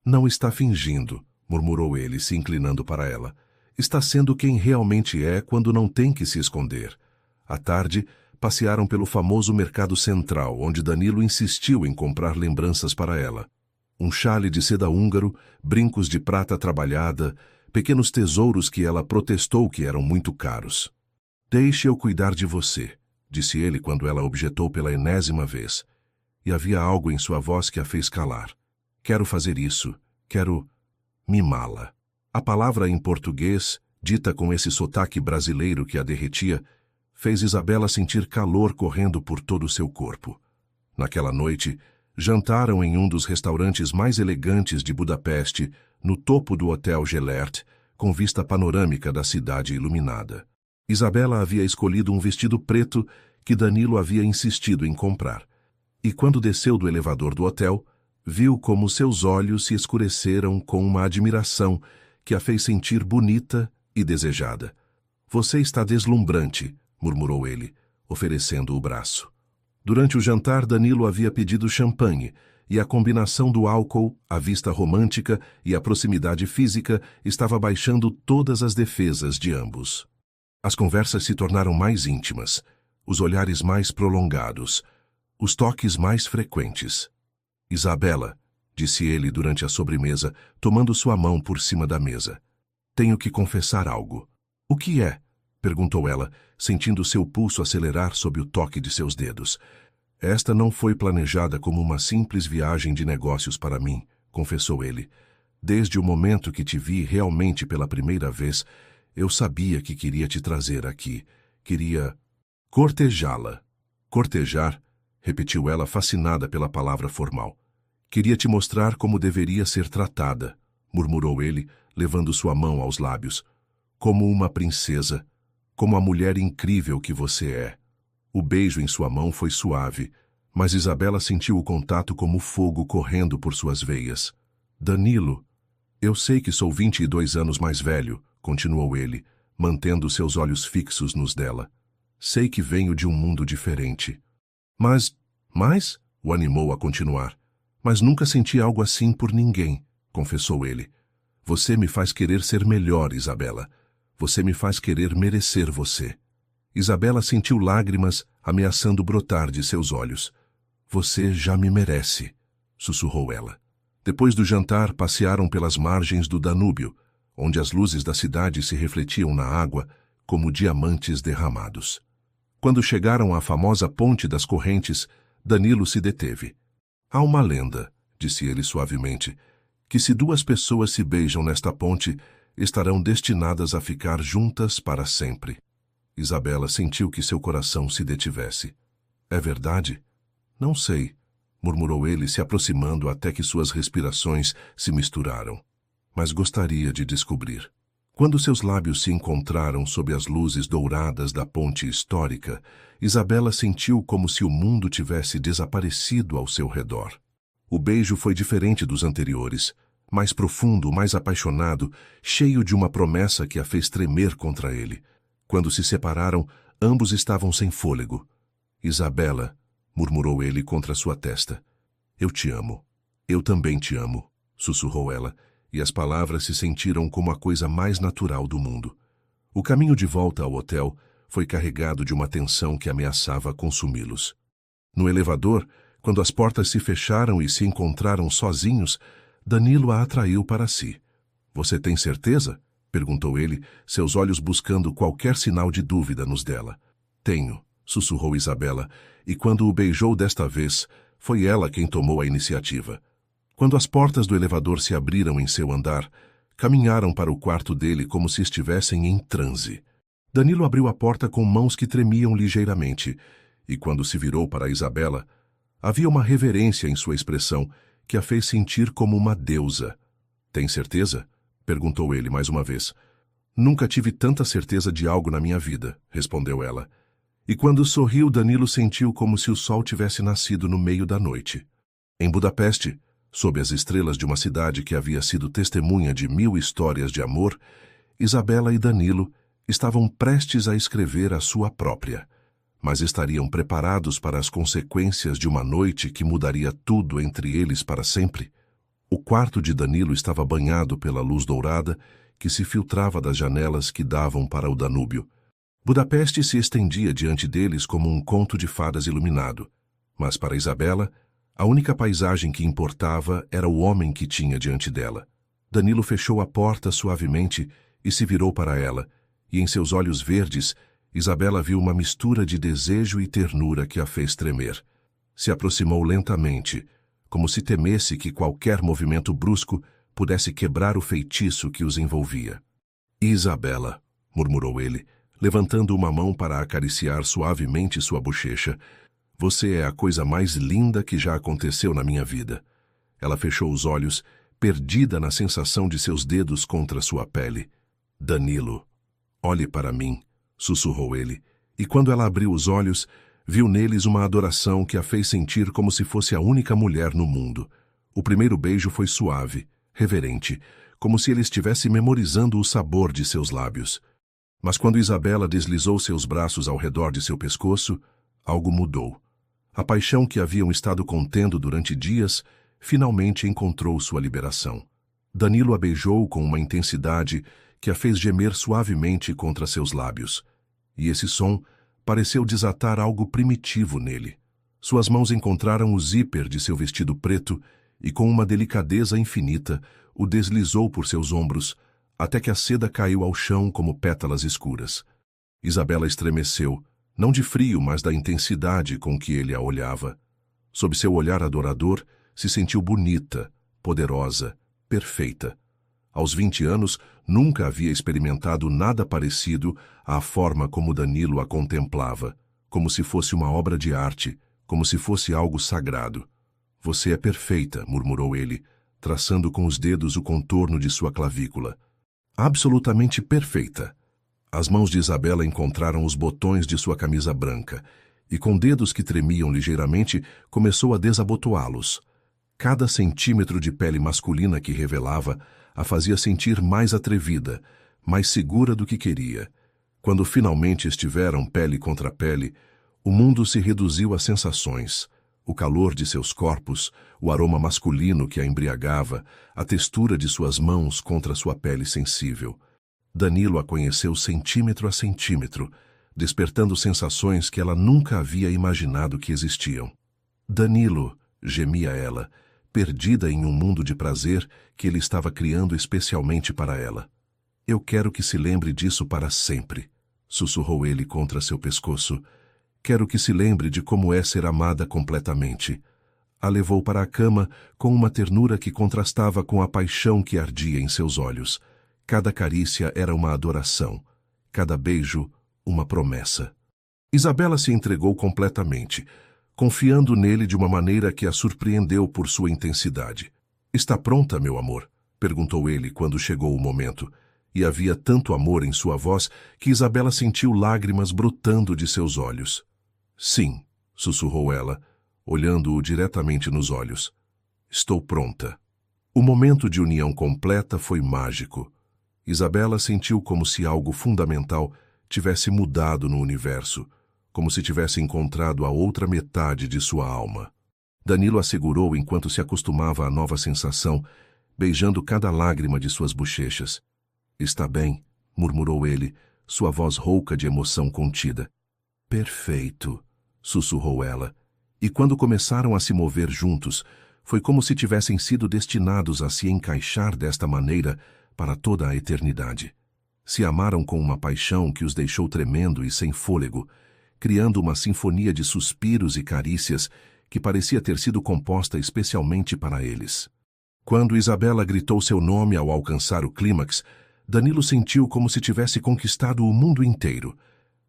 [SPEAKER 1] Não está fingindo, murmurou ele, se inclinando para ela. Está sendo quem realmente é quando não tem que se esconder. À tarde, passearam pelo famoso mercado central, onde Danilo insistiu em comprar lembranças para ela. Um chale de seda húngaro, brincos de prata trabalhada, pequenos tesouros que ela protestou que eram muito caros. Deixe eu cuidar de você, disse ele quando ela objetou pela enésima vez. E havia algo em sua voz que a fez calar. Quero fazer isso. Quero mimá-la. A palavra em português, dita com esse sotaque brasileiro que a derretia, fez Isabela sentir calor correndo por todo o seu corpo. Naquela noite, jantaram em um dos restaurantes mais elegantes de Budapeste, no topo do Hotel Gellert, com vista panorâmica da cidade iluminada. Isabela havia escolhido um vestido preto que Danilo havia insistido em comprar. E quando desceu do elevador do hotel, viu como seus olhos se escureceram com uma admiração que a fez sentir bonita e desejada. Você está deslumbrante, murmurou ele, oferecendo o braço. Durante o jantar, Danilo havia pedido champanhe, e a combinação do álcool, a vista romântica e a proximidade física estava baixando todas as defesas de ambos. As conversas se tornaram mais íntimas, os olhares mais prolongados, os toques mais frequentes. Isabela, disse ele durante a sobremesa, tomando sua mão por cima da mesa. Tenho que confessar algo. O que é? Perguntou ela, sentindo seu pulso acelerar sob o toque de seus dedos. Esta não foi planejada como uma simples viagem de negócios para mim, confessou ele. Desde o momento que te vi realmente pela primeira vez, eu sabia que queria te trazer aqui. Queria cortejá-la. Cortejar, repetiu ela, fascinada pela palavra formal. Queria te mostrar como deveria ser tratada, murmurou ele, levando sua mão aos lábios. Como uma princesa, como a mulher incrível que você é. O beijo em sua mão foi suave, mas Isabela sentiu o contato como fogo correndo por suas veias. Danilo, eu sei que sou 22 anos mais velho, continuou ele, mantendo seus olhos fixos nos dela. Sei que venho de um mundo diferente. Mas, o animou a continuar. Mas nunca senti algo assim por ninguém, confessou ele. Você me faz querer ser melhor, Isabela. Você me faz querer merecer você. Isabela sentiu lágrimas ameaçando brotar de seus olhos. Você já me merece, sussurrou ela. Depois do jantar, passearam pelas margens do Danúbio, onde as luzes da cidade se refletiam na água como diamantes derramados. Quando chegaram à famosa Ponte das Correntes, Danilo se deteve. Há uma lenda, disse ele suavemente, que se 2 pessoas se beijam nesta ponte, estarão destinadas a ficar juntas para sempre. Isabela sentiu que seu coração se detivesse. É verdade? Não sei, murmurou ele, se aproximando até que suas respirações se misturaram. Mas gostaria de descobrir. Quando seus lábios se encontraram sob as luzes douradas da ponte histórica, Isabela sentiu como se o mundo tivesse desaparecido ao seu redor. O beijo foi diferente dos anteriores, mais profundo, mais apaixonado, cheio de uma promessa que a fez tremer contra ele. Quando se separaram, ambos estavam sem fôlego. Isabela, murmurou ele contra sua testa. Eu te amo. Eu também te amo, sussurrou ela, e as palavras se sentiram como a coisa mais natural do mundo. O caminho de volta ao hotel foi carregado de uma tensão que ameaçava consumi-los. No elevador, quando as portas se fecharam e se encontraram sozinhos, Danilo a atraiu para si. Você tem certeza? Perguntou ele, seus olhos buscando qualquer sinal de dúvida nos dela. Tenho, sussurrou Isabela, e quando o beijou desta vez, foi ela quem tomou a iniciativa. Quando as portas do elevador se abriram em seu andar, caminharam para o quarto dele como se estivessem em transe. Danilo abriu a porta com mãos que tremiam ligeiramente, e quando se virou para Isabela, havia uma reverência em sua expressão que a fez sentir como uma deusa. Tem certeza? Perguntou ele mais uma vez. Nunca tive tanta certeza de algo na minha vida, respondeu ela. E quando sorriu, Danilo sentiu como se o sol tivesse nascido no meio da noite. Em Budapeste, sob as estrelas de uma cidade que havia sido testemunha de 1000 histórias de amor, Isabela e Danilo estavam prestes a escrever a sua própria, mas estariam preparados para as consequências de uma noite que mudaria tudo entre eles para sempre. O quarto de Danilo estava banhado pela luz dourada que se filtrava das janelas que davam para o Danúbio. Budapeste se estendia diante deles como um conto de fadas iluminado, mas para Isabela, a única paisagem que importava era o homem que tinha diante dela. Danilo fechou a porta suavemente e se virou para ela, e em seus olhos verdes, Isabela viu uma mistura de desejo e ternura que a fez tremer. Se aproximou lentamente, como se temesse que qualquer movimento brusco pudesse quebrar o feitiço que os envolvia. Isabela, murmurou ele, levantando uma mão para acariciar suavemente sua bochecha, você é a coisa mais linda que já aconteceu na minha vida. Ela fechou os olhos, perdida na sensação de seus dedos contra sua pele. Danilo, olhe para mim, sussurrou ele, e quando ela abriu os olhos, viu neles uma adoração que a fez sentir como se fosse a única mulher no mundo. O primeiro beijo foi suave, reverente, como se ele estivesse memorizando o sabor de seus lábios. Mas quando Isabela deslizou seus braços ao redor de seu pescoço, algo mudou. A paixão que haviam estado contendo durante dias finalmente encontrou sua liberação. Danilo a beijou com uma intensidade que a fez gemer suavemente contra seus lábios. E esse som pareceu desatar algo primitivo nele. Suas mãos encontraram o zíper de seu vestido preto e, com uma delicadeza infinita, o deslizou por seus ombros, até que a seda caiu ao chão como pétalas escuras. Isabela estremeceu, não de frio, mas da intensidade com que ele a olhava. Sob seu olhar adorador, se sentiu bonita, poderosa, perfeita. Aos 20 anos, nunca havia experimentado nada parecido à forma como Danilo a contemplava, como se fosse uma obra de arte, como se fosse algo sagrado. Você é perfeita, murmurou ele, traçando com os dedos o contorno de sua clavícula. Absolutamente perfeita. As mãos de Isabela encontraram os botões de sua camisa branca, e com dedos que tremiam ligeiramente, começou a desabotoá-los. Cada centímetro de pele masculina que revelava a fazia sentir mais atrevida, mais segura do que queria. Quando finalmente estiveram pele contra pele, o mundo se reduziu a sensações. O calor de seus corpos, o aroma masculino que a embriagava, a textura de suas mãos contra sua pele sensível. Danilo a conheceu centímetro a centímetro, despertando sensações que ela nunca havia imaginado que existiam. Danilo, gemia ela, perdida em um mundo de prazer que ele estava criando especialmente para ela. Eu quero que se lembre disso para sempre, sussurrou ele contra seu pescoço. Quero que se lembre de como é ser amada completamente. A levou para a cama com uma ternura que contrastava com a paixão que ardia em seus olhos. Cada carícia era uma adoração, cada beijo, uma promessa. Isabela se entregou completamente, confiando nele de uma maneira que a surpreendeu por sua intensidade. "Está pronta, meu amor?" perguntou ele quando chegou o momento, e havia tanto amor em sua voz que Isabela sentiu lágrimas brotando de seus olhos. "Sim", sussurrou ela, olhando-o diretamente nos olhos. "Estou pronta." O momento de união completa foi mágico. Isabela sentiu como se algo fundamental tivesse mudado no universo, como se tivesse encontrado a outra metade de sua alma. Danilo a segurou enquanto se acostumava à nova sensação, beijando cada lágrima de suas bochechas. "Está bem", murmurou ele, sua voz rouca de emoção contida. "Perfeito", sussurrou ela, e quando começaram a se mover juntos, foi como se tivessem sido destinados a se encaixar desta maneira para toda a eternidade. Se amaram com uma paixão que os deixou tremendo e sem fôlego, criando uma sinfonia de suspiros e carícias que parecia ter sido composta especialmente para eles. Quando Isabela gritou seu nome ao alcançar o clímax, Danilo sentiu como se tivesse conquistado o mundo inteiro.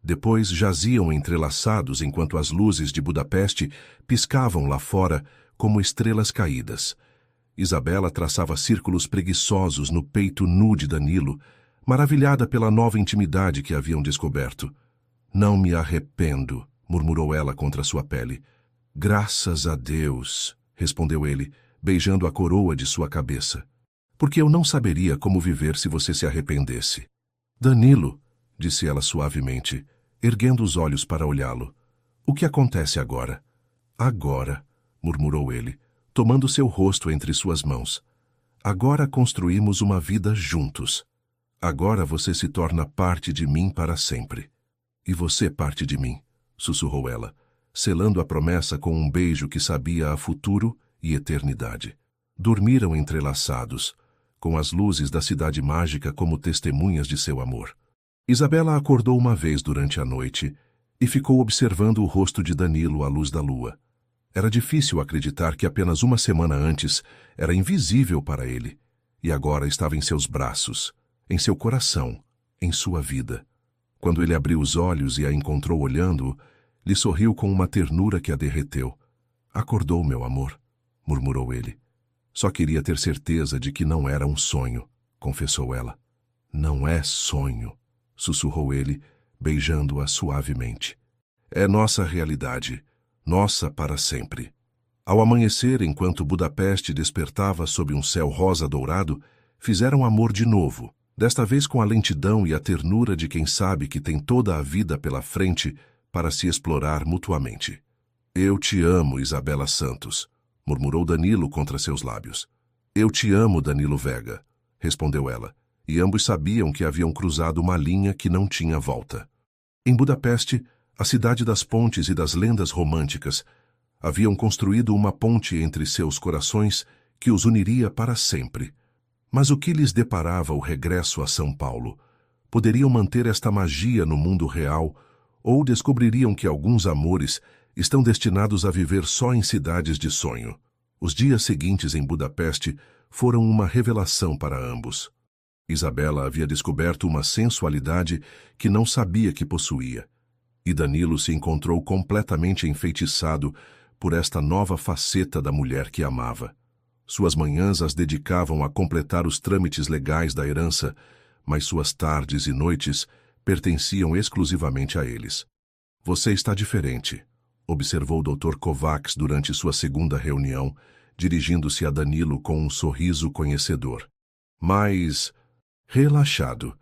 [SPEAKER 1] Depois jaziam entrelaçados enquanto as luzes de Budapeste piscavam lá fora como estrelas caídas. Isabela traçava círculos preguiçosos no peito nu de Danilo, maravilhada pela nova intimidade que haviam descoberto. "Não me arrependo", murmurou ela contra sua pele. "Graças a Deus", respondeu ele, beijando a coroa de sua cabeça. "Porque eu não saberia como viver se você se arrependesse." "Danilo", disse ela suavemente, erguendo os olhos para olhá-lo. "O que acontece agora?" "Agora", murmurou ele, tomando seu rosto entre suas mãos. "Agora construímos uma vida juntos. Agora você se torna parte de mim para sempre." "E você parte de mim", sussurrou ela, selando a promessa com um beijo que sabia a futuro e eternidade. Dormiram entrelaçados, com as luzes da cidade mágica como testemunhas de seu amor. Isabela acordou uma vez durante a noite e ficou observando o rosto de Danilo à luz da lua. Era difícil acreditar que apenas uma semana antes era invisível para ele, e agora estava em seus braços, em seu coração, em sua vida. Quando ele abriu os olhos e a encontrou olhando-o, lhe sorriu com uma ternura que a derreteu. "Acordou, meu amor", murmurou ele. "Só queria ter certeza de que não era um sonho", confessou ela. "Não é sonho", sussurrou ele, beijando-a suavemente. "É nossa realidade, nossa para sempre." Ao amanhecer, enquanto Budapeste despertava sob um céu rosa dourado, fizeram amor de novo, desta vez com a lentidão e a ternura de quem sabe que tem toda a vida pela frente para se explorar mutuamente. "Eu te amo, Isabela Santos", murmurou Danilo contra seus lábios. "Eu te amo, Danilo Vega", respondeu ela, e ambos sabiam que haviam cruzado uma linha que não tinha volta. Em Budapeste, a cidade das pontes e das lendas românticas, haviam construído uma ponte entre seus corações que os uniria para sempre. Mas o que lhes deparava o regresso a São Paulo? Poderiam manter esta magia no mundo real ou descobririam que alguns amores estão destinados a viver só em cidades de sonho? Os dias seguintes em Budapeste foram uma revelação para ambos. Isabela havia descoberto uma sensualidade que não sabia que possuía, e Danilo se encontrou completamente enfeitiçado por esta nova faceta da mulher que amava. Suas manhãs as dedicavam a completar os trâmites legais da herança, mas suas tardes e noites pertenciam exclusivamente a eles. "Você está diferente", observou o Dr. Kovacs durante sua segunda reunião, dirigindo-se a Danilo com um sorriso conhecedor. Mas, relaxado,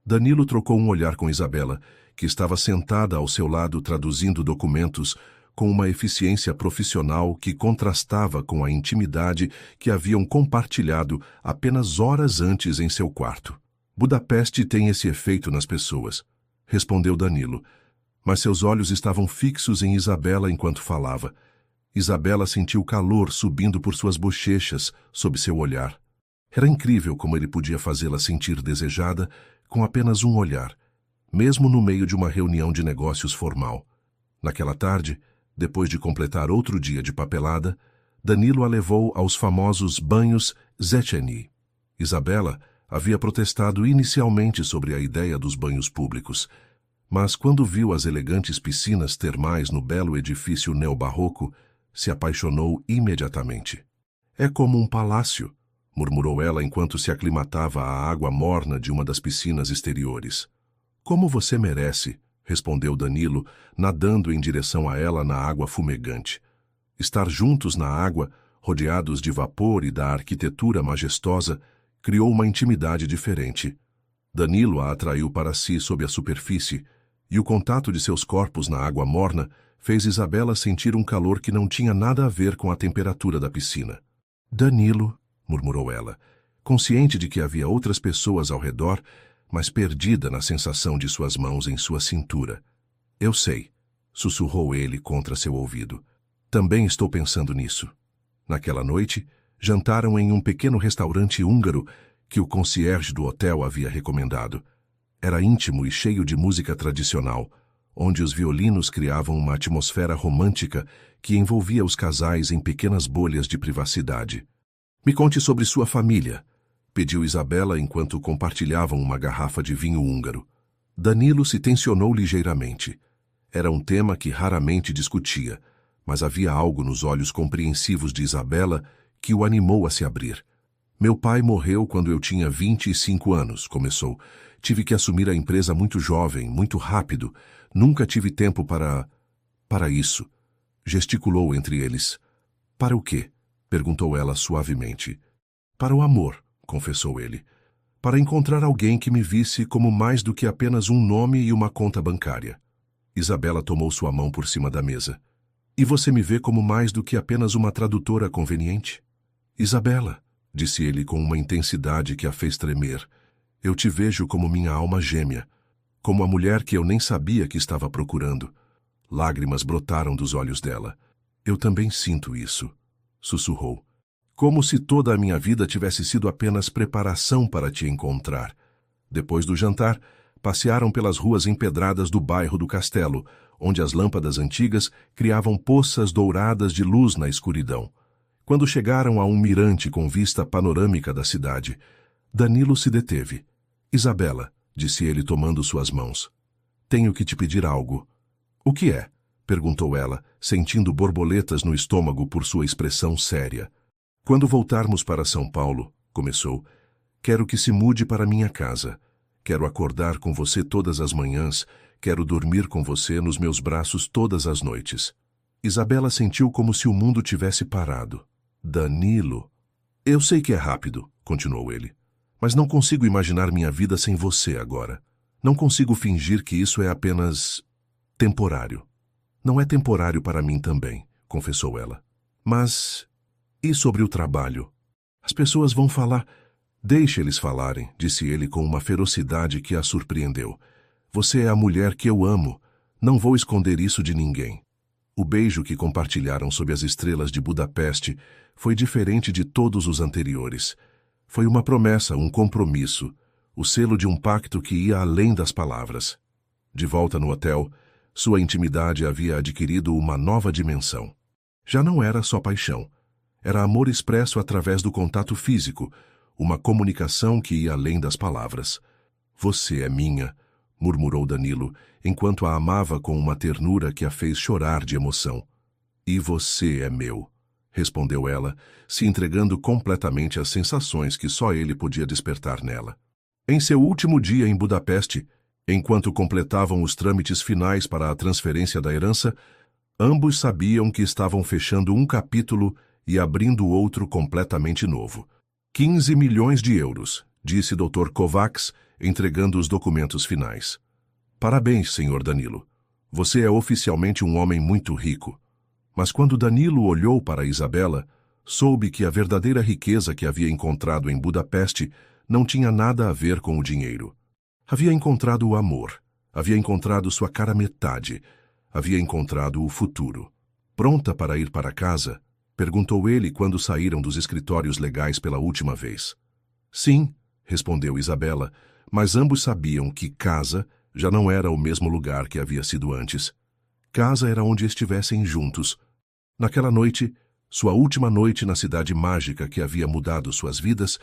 [SPEAKER 1] Danilo trocou um olhar com Isabela, que estava sentada ao seu lado traduzindo documentos com uma eficiência profissional que contrastava com a intimidade que haviam compartilhado apenas horas antes em seu quarto. "Budapeste tem esse efeito nas pessoas", respondeu Danilo, mas seus olhos estavam fixos em Isabela enquanto falava. Isabela sentiu calor subindo por suas bochechas sob seu olhar. Era incrível como ele podia fazê-la sentir desejada com apenas um olhar, mesmo no meio de uma reunião de negócios formal. Naquela tarde, depois de completar outro dia de papelada, Danilo a levou aos famosos banhos Széchenyi. Isabela havia protestado inicialmente sobre a ideia dos banhos públicos, Mas quando viu as elegantes piscinas termais no belo edifício neobarroco, se apaixonou imediatamente. É como um palácio, murmurou ela enquanto se aclimatava à água morna de uma das piscinas exteriores. Como você merece, respondeu Danilo, nadando em direção a ela na água fumegante. Estar juntos na água, rodeados de vapor e da arquitetura majestosa, criou uma intimidade diferente. Danilo a atraiu para si sob a superfície, e o contato de seus corpos na água morna fez Isabela sentir um calor que não tinha nada a ver com a temperatura da piscina. Danilo, murmurou ela, consciente de que havia outras pessoas ao redor, mas perdida na sensação de suas mãos em sua cintura. Eu sei, sussurrou ele contra seu ouvido. Também estou pensando nisso. Naquela noite, jantaram em um pequeno restaurante húngaro que o concierge do hotel havia recomendado. Era íntimo e cheio de música tradicional, onde os violinos criavam uma atmosfera romântica que envolvia os casais em pequenas bolhas de privacidade. Me conte sobre sua família, pediu Isabela enquanto compartilhavam uma garrafa de vinho húngaro. Danilo se tensionou ligeiramente. Era um tema que raramente discutia, mas havia algo nos olhos compreensivos de Isabela que o animou a se abrir. Meu pai morreu quando eu tinha 25 anos, começou. Tive que assumir a empresa muito jovem, muito rápido. Nunca tive tempo para isso. Gesticulou entre eles. Para o quê? Perguntou ela suavemente. Para o amor, confessou ele. Para encontrar alguém que me visse como mais do que apenas um nome e uma conta bancária. Isabela tomou sua mão por cima da mesa. E você me vê como mais do que apenas uma tradutora conveniente? Isabela, disse ele com uma intensidade que a fez tremer, eu te vejo como minha alma gêmea, como a mulher que eu nem sabia que estava procurando. Lágrimas brotaram dos olhos dela. Eu também sinto isso, sussurrou. Como se toda a minha vida tivesse sido apenas preparação para te encontrar. Depois do jantar, passearam pelas ruas empedradas do bairro do Castelo, onde as lâmpadas antigas criavam poças douradas de luz na escuridão. Quando chegaram a um mirante com vista panorâmica da cidade, Danilo se deteve. Isabela, disse ele tomando suas mãos. Tenho que te pedir algo. O que é? Perguntou ela, sentindo borboletas no estômago por sua expressão séria. Quando voltarmos para São Paulo, começou, quero que se mude para minha casa. Quero acordar com você todas as manhãs, quero dormir com você nos meus braços todas as noites. Isabela sentiu como se o mundo tivesse parado. Danilo. Eu sei que é rápido, continuou ele, mas não consigo imaginar minha vida sem você agora. Não consigo fingir que isso é apenas temporário. Não é temporário para mim também, confessou ela. Mas e sobre o trabalho? As pessoas vão falar. Deixe eles falarem, disse ele com uma ferocidade que a surpreendeu. Você é a mulher que eu amo. Não vou esconder isso de ninguém. O beijo que compartilharam sob as estrelas de Budapeste foi diferente de todos os anteriores. Foi uma promessa, um compromisso, o selo de um pacto que ia além das palavras. De volta no hotel, sua intimidade havia adquirido uma nova dimensão. Já não era só paixão. Era amor expresso através do contato físico, uma comunicação que ia além das palavras. Você é minha, murmurou Danilo, enquanto a amava com uma ternura que a fez chorar de emoção. E você é meu, respondeu ela, se entregando completamente às sensações que só ele podia despertar nela. Em seu último dia em Budapeste, enquanto completavam os trâmites finais para a transferência da herança, ambos sabiam que estavam fechando um capítulo e abrindo outro completamente novo. 15 milhões de euros, disse Dr. Kovacs, entregando os documentos finais. Parabéns, senhor Danilo. Você é oficialmente um homem muito rico. Mas quando Danilo olhou para Isabela, soube que a verdadeira riqueza que havia encontrado em Budapeste não tinha nada a ver com o dinheiro. Havia encontrado o amor, havia encontrado sua cara metade, havia encontrado o futuro. Pronta para ir para casa? Perguntou ele quando saíram dos escritórios legais pela última vez. Sim, respondeu Isabela, mas ambos sabiam que casa já não era o mesmo lugar que havia sido antes. Casa era onde estivessem juntos. Naquela noite, sua última noite na cidade mágica que havia mudado suas vidas,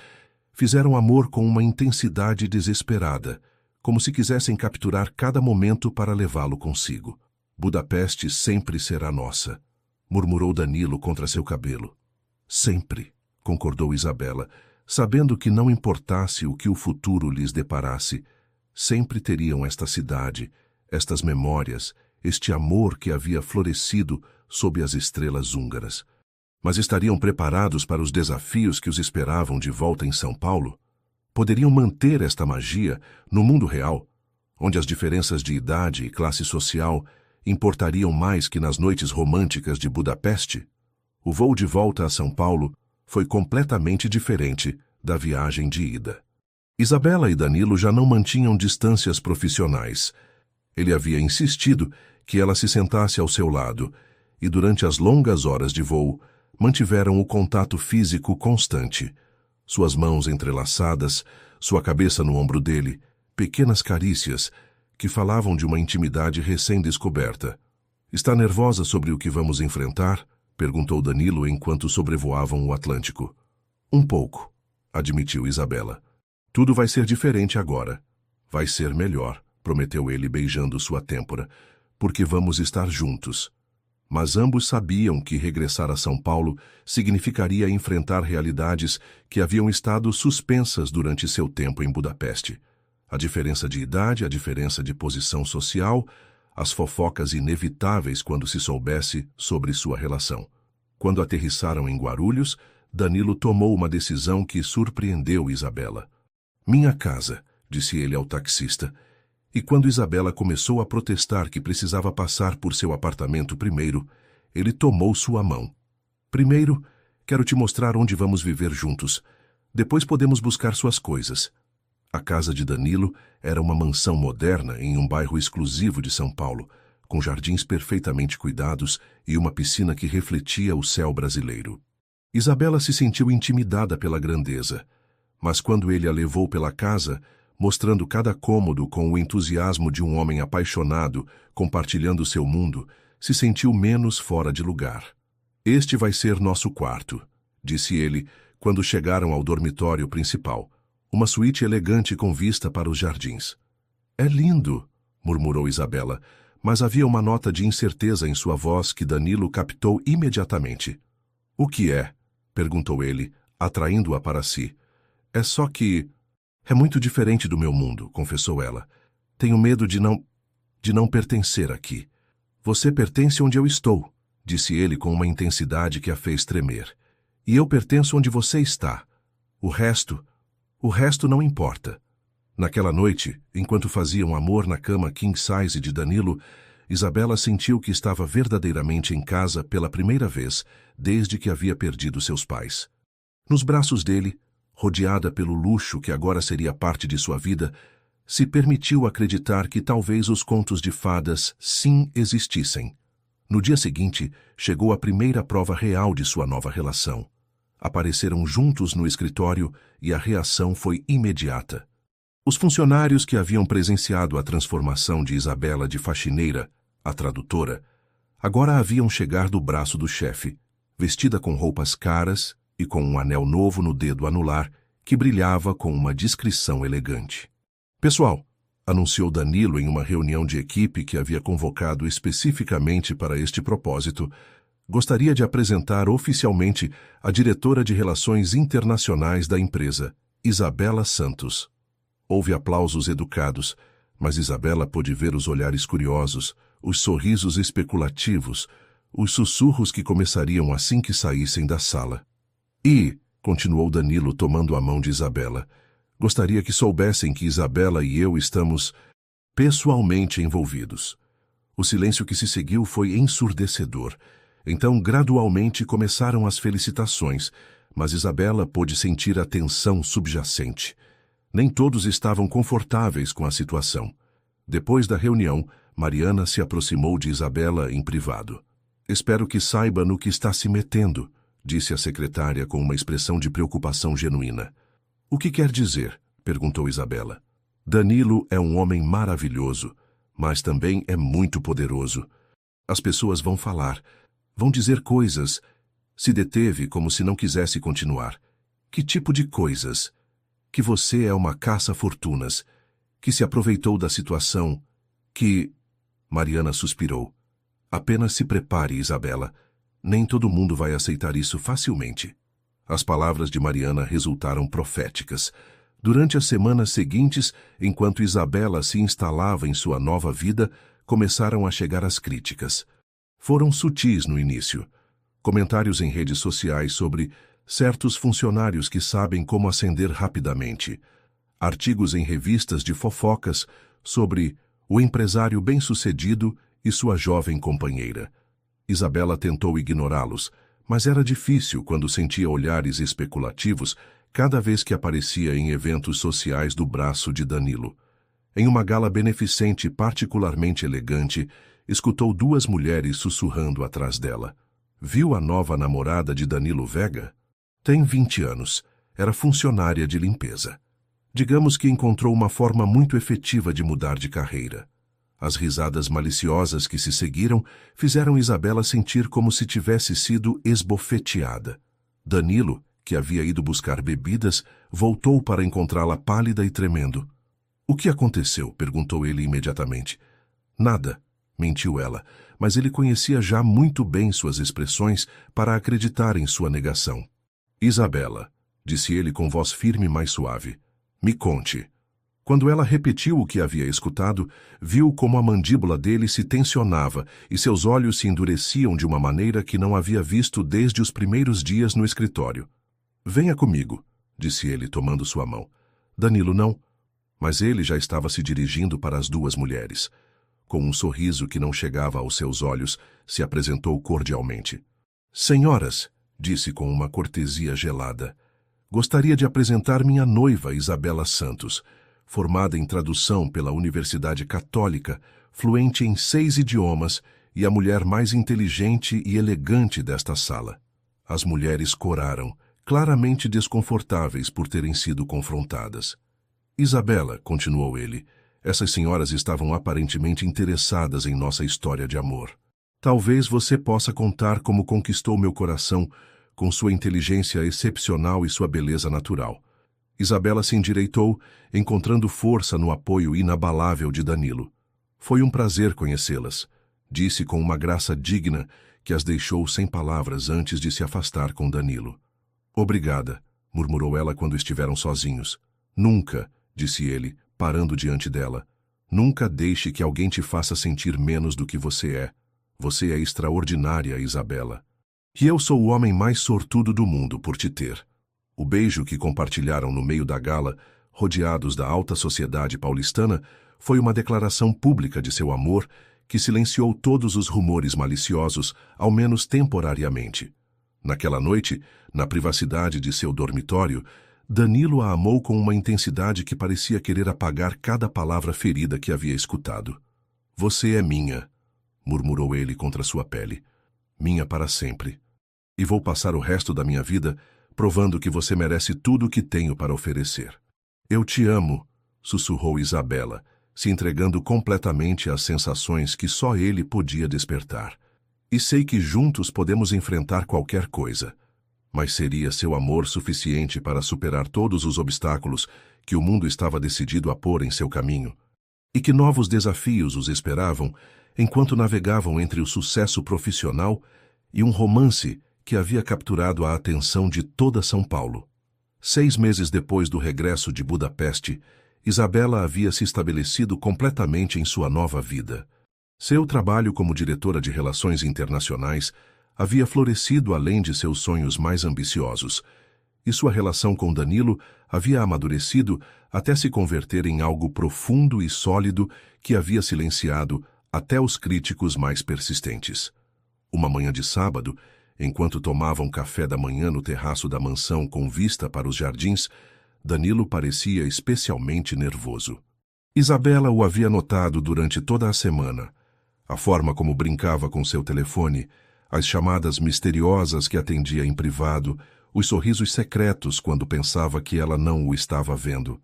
[SPEAKER 1] fizeram amor com uma intensidade desesperada, como se quisessem capturar cada momento para levá-lo consigo. Budapeste sempre será nossa, murmurou Danilo contra seu cabelo. Sempre, concordou Isabela, sabendo que não importasse o que o futuro lhes deparasse, sempre teriam esta cidade, estas memórias, este amor que havia florescido sob as estrelas húngaras. Mas estariam preparados para os desafios que os esperavam de volta em São Paulo? Poderiam manter esta magia no mundo real, onde as diferenças de idade e classe social importariam mais que nas noites românticas de Budapeste? O voo de volta a São Paulo foi completamente diferente da viagem de ida. Isabela e Danilo já não mantinham distâncias profissionais. Ele havia insistido que ela se sentasse ao seu lado, e durante as longas horas de voo, mantiveram o contato físico constante. Suas mãos entrelaçadas, sua cabeça no ombro dele, pequenas carícias que falavam de uma intimidade recém-descoberta. "Está nervosa sobre o que vamos enfrentar?" perguntou Danilo enquanto sobrevoavam o Atlântico. "Um pouco", admitiu Isabela. "Tudo vai ser diferente agora. Vai ser melhor", prometeu ele beijando sua têmpora, "porque vamos estar juntos." Mas ambos sabiam que regressar a São Paulo significaria enfrentar realidades que haviam estado suspensas durante seu tempo em Budapeste. A diferença de idade, a diferença de posição social, as fofocas inevitáveis quando se soubesse sobre sua relação. Quando aterrissaram em Guarulhos, Danilo tomou uma decisão que surpreendeu Isabela. "Minha casa", disse ele ao taxista. E quando Isabela começou a protestar que precisava passar por seu apartamento primeiro, ele tomou sua mão. "Primeiro, quero te mostrar onde vamos viver juntos. Depois podemos buscar suas coisas." A casa de Danilo era uma mansão moderna em um bairro exclusivo de São Paulo, com jardins perfeitamente cuidados e uma piscina que refletia o céu brasileiro. Isabela se sentiu intimidada pela grandeza, mas quando ele a levou pela casa, mostrando cada cômodo com o entusiasmo de um homem apaixonado, compartilhando seu mundo, se sentiu menos fora de lugar. "Este vai ser nosso quarto", disse ele quando chegaram ao dormitório principal, uma suíte elegante com vista para os jardins. "É lindo", murmurou Isabela, mas havia uma nota de incerteza em sua voz que Danilo captou imediatamente. "O que é?" perguntou ele, atraindo-a para si. "É só que... é muito diferente do meu mundo", confessou ela. "Tenho medo de não pertencer aqui." "Você pertence onde eu estou", disse ele com uma intensidade que a fez tremer. "E eu pertenço onde você está. O resto não importa." Naquela noite, enquanto faziam amor na cama king size de Danilo, Isabela sentiu que estava verdadeiramente em casa pela primeira vez desde que havia perdido seus pais. Nos braços dele, rodeada pelo luxo que agora seria parte de sua vida, se permitiu acreditar que talvez os contos de fadas sim existissem. No dia seguinte, chegou a primeira prova real de sua nova relação. Apareceram juntos no escritório e a reação foi imediata. Os funcionários que haviam presenciado a transformação de Isabela de faxineira, a tradutora, agora a viam chegar do braço do chefe, vestida com roupas caras e com um anel novo no dedo anular que brilhava com uma discrição elegante. "Pessoal", anunciou Danilo em uma reunião de equipe que havia convocado especificamente para este propósito, "gostaria de apresentar oficialmente a diretora de Relações Internacionais da empresa, Isabela Santos." Houve aplausos educados, mas Isabela pôde ver os olhares curiosos, os sorrisos especulativos, os sussurros que começariam assim que saíssem da sala. "E", continuou Danilo tomando a mão de Isabela, "gostaria que soubessem que Isabela e eu estamos pessoalmente envolvidos." O silêncio que se seguiu foi ensurdecedor. Então, gradualmente, começaram as felicitações, mas Isabela pôde sentir a tensão subjacente. Nem todos estavam confortáveis com a situação. Depois da reunião, Mariana se aproximou de Isabela em privado. "Espero que saiba no que está se metendo", disse a secretária com uma expressão de preocupação genuína. "O que quer dizer?" perguntou Isabela. "Danilo é um homem maravilhoso, mas também é muito poderoso. As pessoas vão falar, vão dizer coisas." Se deteve como se não quisesse continuar. "Que tipo de coisas?" "Que você é uma caça-fortunas, que se aproveitou da situação, que... Mariana suspirou. Apenas se prepare, Isabela. Nem todo mundo vai aceitar isso facilmente. As palavras de Mariana resultaram proféticas. Durante as semanas seguintes, enquanto Isabela se instalava em sua nova vida, começaram a chegar as críticas. Foram sutis no início. Comentários em redes sociais sobre certos funcionários que sabem como ascender rapidamente. Artigos em revistas de fofocas sobre o empresário bem-sucedido e sua jovem companheira. Isabela tentou ignorá-los, mas era difícil quando sentia olhares especulativos cada vez que aparecia em eventos sociais do braço de Danilo. Em uma gala beneficente particularmente elegante, escutou duas mulheres sussurrando atrás dela. Viu a nova namorada de Danilo Vega? Tem 20 anos. Era funcionária de limpeza. Digamos que encontrou uma forma muito efetiva de mudar de carreira. As risadas maliciosas que se seguiram fizeram Isabela sentir como se tivesse sido esbofeteada. Danilo, que havia ido buscar bebidas, voltou para encontrá-la pálida e tremendo. "O que aconteceu?" perguntou ele imediatamente. "Nada", mentiu ela, mas ele conhecia já muito bem suas expressões para acreditar em sua negação. "Isabela", disse ele com voz firme e mais suave, "me conte." Quando ela repetiu o que havia escutado, viu como a mandíbula dele se tensionava e seus olhos se endureciam de uma maneira que não havia visto desde os primeiros dias no escritório. "Venha comigo", disse ele, tomando sua mão. Danilo não, mas ele já estava se dirigindo para as duas mulheres. Com um sorriso que não chegava aos seus olhos, se apresentou cordialmente. "Senhoras", disse com uma cortesia gelada, "gostaria de apresentar minha noiva, Isabela Santos, formada em tradução pela Universidade Católica, fluente em 6 idiomas e a mulher mais inteligente e elegante desta sala." As mulheres coraram, claramente desconfortáveis por terem sido confrontadas. "Isabela", continuou ele, "essas senhoras estavam aparentemente interessadas em nossa história de amor. Talvez você possa contar como conquistou meu coração com sua inteligência excepcional e sua beleza natural." Isabela se endireitou, encontrando força no apoio inabalável de Danilo. "Foi um prazer conhecê-las", disse com uma graça digna que as deixou sem palavras antes de se afastar com Danilo. "Obrigada", murmurou ela quando estiveram sozinhos. "Nunca", disse ele, parando diante dela, "nunca deixe que alguém te faça sentir menos do que você é. Você é extraordinária, Isabela. E eu sou o homem mais sortudo do mundo por te ter." O beijo que compartilharam no meio da gala, rodeados da alta sociedade paulistana, foi uma declaração pública de seu amor que silenciou todos os rumores maliciosos, ao menos temporariamente. Naquela noite, na privacidade de seu dormitório, Danilo a amou com uma intensidade que parecia querer apagar cada palavra ferida que havia escutado. "Você é minha", murmurou ele contra sua pele. "Minha para sempre. E vou passar o resto da minha vida provando que você merece tudo o que tenho para oferecer." "Eu te amo", sussurrou Isabela, se entregando completamente às sensações que só ele podia despertar. "E sei que juntos podemos enfrentar qualquer coisa. Mas seria seu amor suficiente para superar todos os obstáculos que o mundo estava decidido a pôr em seu caminho? E que novos desafios os esperavam enquanto navegavam entre o sucesso profissional e um romance que havia capturado a atenção de toda São Paulo? 6 meses depois do regresso de Budapeste, Isabela havia se estabelecido completamente em sua nova vida. Seu trabalho como diretora de relações internacionais havia florescido além de seus sonhos mais ambiciosos, e sua relação com Danilo havia amadurecido até se converter em algo profundo e sólido que havia silenciado até os críticos mais persistentes. Uma manhã de sábado, enquanto tomavam café da manhã no terraço da mansão com vista para os jardins, Danilo parecia especialmente nervoso. Isabela o havia notado durante toda a semana. A forma como brincava com seu telefone, as chamadas misteriosas que atendia em privado, os sorrisos secretos quando pensava que ela não o estava vendo.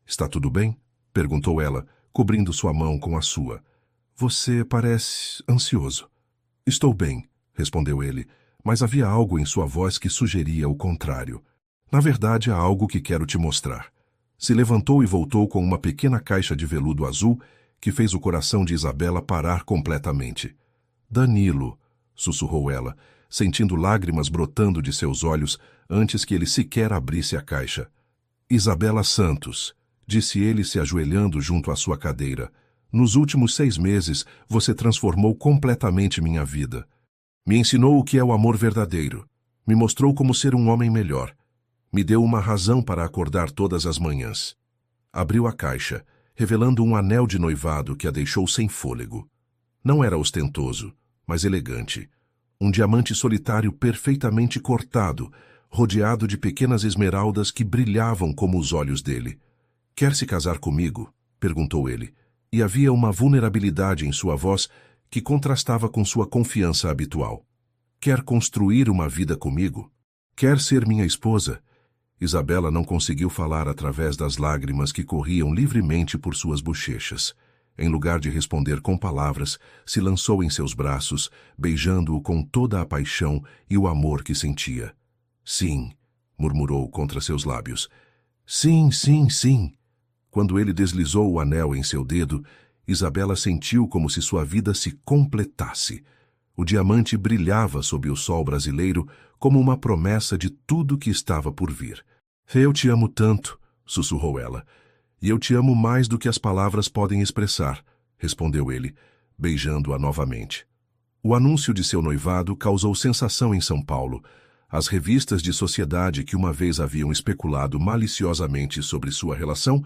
[SPEAKER 1] "Está tudo bem?" perguntou ela, cobrindo sua mão com a sua. "Você parece ansioso." "Estou bem", respondeu ele, mas havia algo em sua voz que sugeria o contrário. "Na verdade, há algo que quero te mostrar. Se levantou e voltou com uma pequena caixa de veludo azul que fez o coração de Isabela parar completamente. Danilo, sussurrou ela, sentindo lágrimas brotando de seus olhos antes que ele sequer abrisse a caixa. Isabela Santos, disse ele se ajoelhando junto à sua cadeira, nos últimos 6 meses você transformou completamente minha vida. Me ensinou o que é o amor verdadeiro. Me mostrou como ser um homem melhor. Me deu uma razão para acordar todas as manhãs. Abriu a caixa, revelando um anel de noivado que a deixou sem fôlego. Não era ostentoso, mas elegante. Um diamante solitário perfeitamente cortado, rodeado de pequenas esmeraldas que brilhavam como os olhos dele. Quer se casar comigo? Perguntou ele. E havia uma vulnerabilidade em sua voz que contrastava com sua confiança habitual. Quer construir uma vida comigo? Quer ser minha esposa? Isabela não conseguiu falar através das lágrimas que corriam livremente por suas bochechas. Em lugar de responder com palavras, se lançou em seus braços, beijando-o com toda a paixão e o amor que sentia. Sim, murmurou contra seus lábios. Sim, sim, sim. Quando ele deslizou o anel em seu dedo, Isabela sentiu como se sua vida se completasse. O diamante brilhava sob o sol brasileiro como uma promessa de tudo que estava por vir. Eu te amo tanto, sussurrou ela. E eu te amo mais do que as palavras podem expressar, respondeu ele, beijando-a novamente. O anúncio de seu noivado causou sensação em São Paulo. As revistas de sociedade que uma vez haviam especulado maliciosamente sobre sua relação,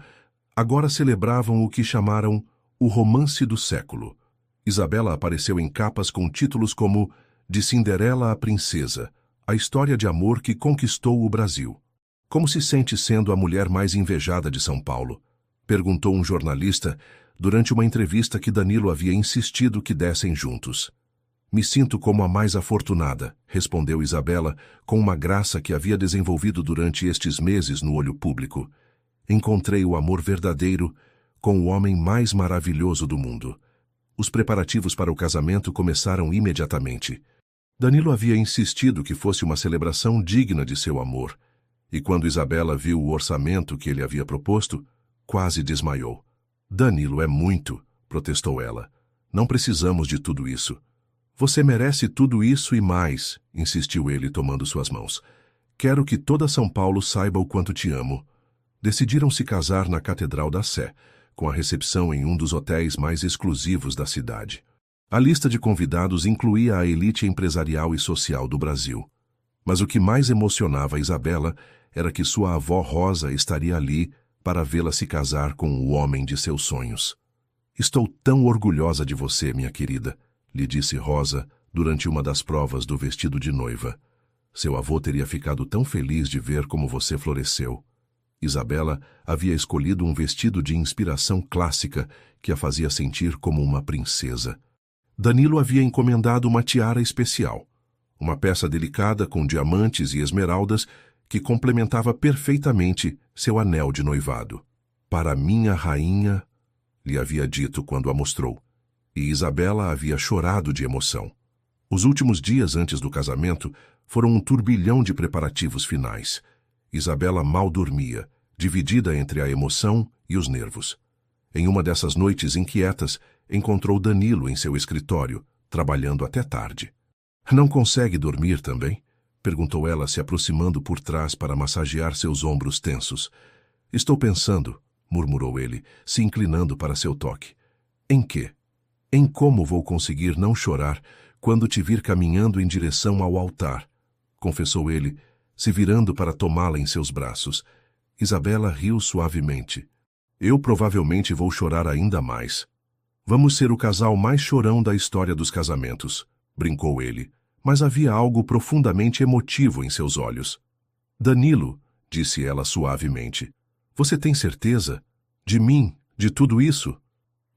[SPEAKER 1] agora celebravam o que chamaram o romance do século. Isabela apareceu em capas com títulos como De Cinderela à Princesa, a história de amor que conquistou o Brasil. Como se sente sendo a mulher mais invejada de São Paulo? Perguntou um jornalista durante uma entrevista que Danilo havia insistido que dessem juntos. Me sinto como a mais afortunada, respondeu Isabela com uma graça que havia desenvolvido durante estes meses no olho público. Encontrei o amor verdadeiro com o homem mais maravilhoso do mundo. Os preparativos para o casamento começaram imediatamente. Danilo havia insistido que fosse uma celebração digna de seu amor, e quando Isabela viu o orçamento que ele havia proposto, quase desmaiou. Danilo, é muito, protestou ela. Não precisamos de tudo isso. Você merece tudo isso e mais, insistiu ele tomando suas mãos. Quero que toda São Paulo saiba o quanto te amo. Decidiram se casar na Catedral da Sé, com a recepção em um dos hotéis mais exclusivos da cidade. A lista de convidados incluía a elite empresarial e social do Brasil. Mas o que mais emocionava Isabela era que sua avó Rosa estaria ali para vê-la se casar com o homem de seus sonhos. Estou tão orgulhosa de você, minha querida, lhe disse Rosa durante uma das provas do vestido de noiva. Seu avô teria ficado tão feliz de ver como você floresceu. Isabela havia escolhido um vestido de inspiração clássica que a fazia sentir como uma princesa. Danilo havia encomendado uma tiara especial, uma peça delicada com diamantes e esmeraldas que complementava perfeitamente seu anel de noivado. Para minha rainha, lhe havia dito quando a mostrou, e Isabela havia chorado de emoção. Os últimos dias antes do casamento foram um turbilhão de preparativos finais. Isabela mal dormia, dividida entre a emoção e os nervos. Em uma dessas noites inquietas, encontrou Danilo em seu escritório, trabalhando até tarde. Não consegue dormir também? Perguntou ela, se aproximando por trás para massagear seus ombros tensos. Estou pensando, murmurou ele, se inclinando para seu toque. Em quê? Em como vou conseguir não chorar quando te vir caminhando em direção ao altar, confessou ele, se virando para tomá-la em seus braços. Isabela riu suavemente. Eu provavelmente vou chorar ainda mais. Vamos ser o casal mais chorão da história dos casamentos, brincou ele, mas havia algo profundamente emotivo em seus olhos. Danilo, disse ela suavemente, você tem certeza? De mim, de tudo isso?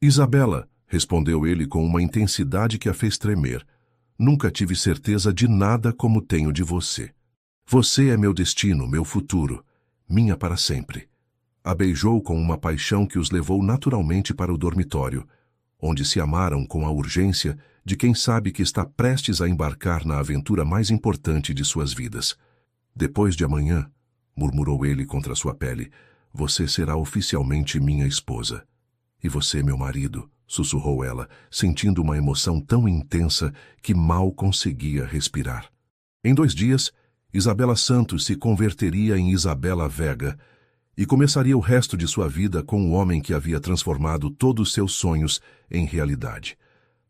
[SPEAKER 1] Isabela, respondeu ele com uma intensidade que a fez tremer, nunca tive certeza de nada como tenho de você. Você é meu destino, meu futuro, minha para sempre. A beijou com uma paixão que os levou naturalmente para o dormitório, onde se amaram com a urgência de quem sabe que está prestes a embarcar na aventura mais importante de suas vidas. Depois de amanhã, murmurou ele contra sua pele, você será oficialmente minha esposa. E você, meu marido, sussurrou ela, sentindo uma emoção tão intensa que mal conseguia respirar. Em 2 dias, Isabela Santos se converteria em Isabela Vega e começaria o resto de sua vida com o homem que havia transformado todos os seus sonhos em realidade.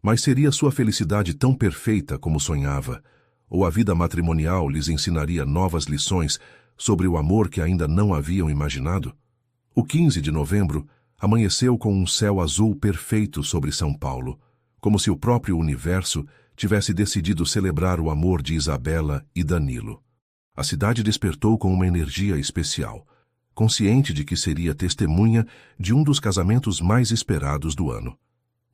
[SPEAKER 1] Mas seria sua felicidade tão perfeita como sonhava? Ou a vida matrimonial lhes ensinaria novas lições sobre o amor que ainda não haviam imaginado? O 15 de novembro amanheceu com um céu azul perfeito sobre São Paulo, como se o próprio universo tivesse decidido celebrar o amor de Isabela e Danilo. A cidade despertou com uma energia especial, consciente de que seria testemunha de um dos casamentos mais esperados do ano.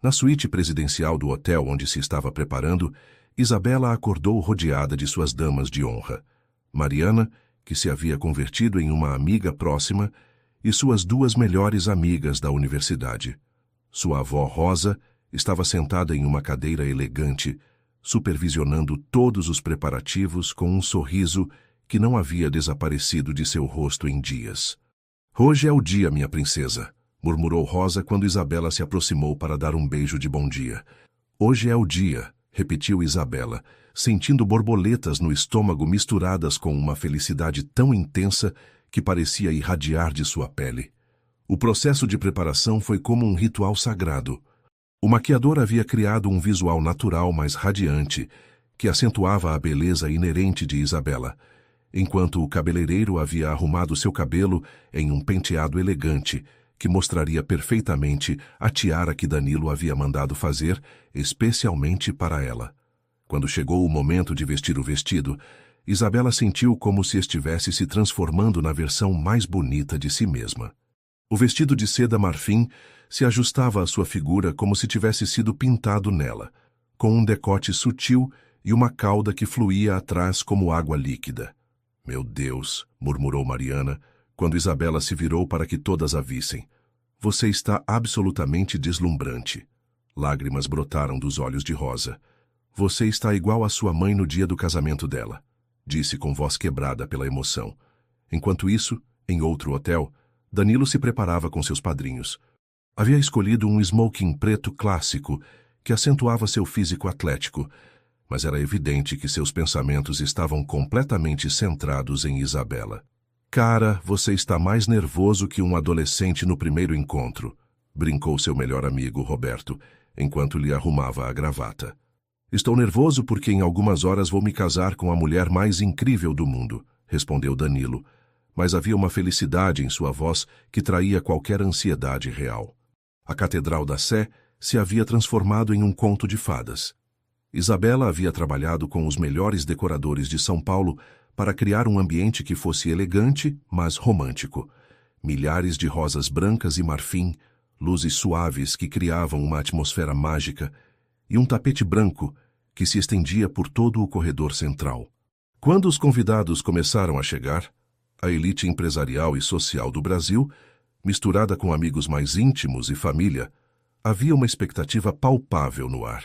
[SPEAKER 1] Na suíte presidencial do hotel onde se estava preparando, Isabela acordou rodeada de suas damas de honra. Mariana, que se havia convertido em uma amiga próxima, e suas 2 melhores amigas da universidade. Sua avó Rosa estava sentada em uma cadeira elegante, supervisionando todos os preparativos com um sorriso que não havia desaparecido de seu rosto em dias. Hoje é o dia, minha princesa, murmurou Rosa quando Isabela se aproximou para dar um beijo de bom dia. Hoje é o dia, repetiu Isabela, sentindo borboletas no estômago misturadas com uma felicidade tão intensa que parecia irradiar de sua pele. O processo de preparação foi como um ritual sagrado. O maquiador havia criado um visual natural mais radiante, que acentuava a beleza inerente de Isabela, enquanto o cabeleireiro havia arrumado seu cabelo em um penteado elegante, que mostraria perfeitamente a tiara que Danilo havia mandado fazer especialmente para ela. Quando chegou o momento de vestir o vestido, Isabela sentiu como se estivesse se transformando na versão mais bonita de si mesma. O vestido de seda marfim se ajustava à sua figura como se tivesse sido pintado nela, com um decote sutil e uma cauda que fluía atrás como água líquida. Meu Deus, murmurou Mariana, quando Isabela se virou para que todas a vissem. Você está absolutamente deslumbrante. Lágrimas brotaram dos olhos de Rosa. Você está igual à sua mãe no dia do casamento dela, disse com voz quebrada pela emoção. Enquanto isso, em outro hotel, Danilo se preparava com seus padrinhos. Havia escolhido um smoking preto clássico que acentuava seu físico atlético, mas era evidente que seus pensamentos estavam completamente centrados em Isabela. Cara, você está mais nervoso que um adolescente no primeiro encontro, brincou seu melhor amigo, Roberto, enquanto lhe arrumava a gravata. Estou nervoso porque em algumas horas vou me casar com a mulher mais incrível do mundo, respondeu Danilo, mas havia uma felicidade em sua voz que traía qualquer ansiedade real. A Catedral da Sé se havia transformado em um conto de fadas. Isabela havia trabalhado com os melhores decoradores de São Paulo para criar um ambiente que fosse elegante, mas romântico. Milhares de rosas brancas e marfim, luzes suaves que criavam uma atmosfera mágica, e um tapete branco que se estendia por todo o corredor central. Quando os convidados começaram a chegar, a elite empresarial e social do Brasil, misturada com amigos mais íntimos e família, havia uma expectativa palpável no ar.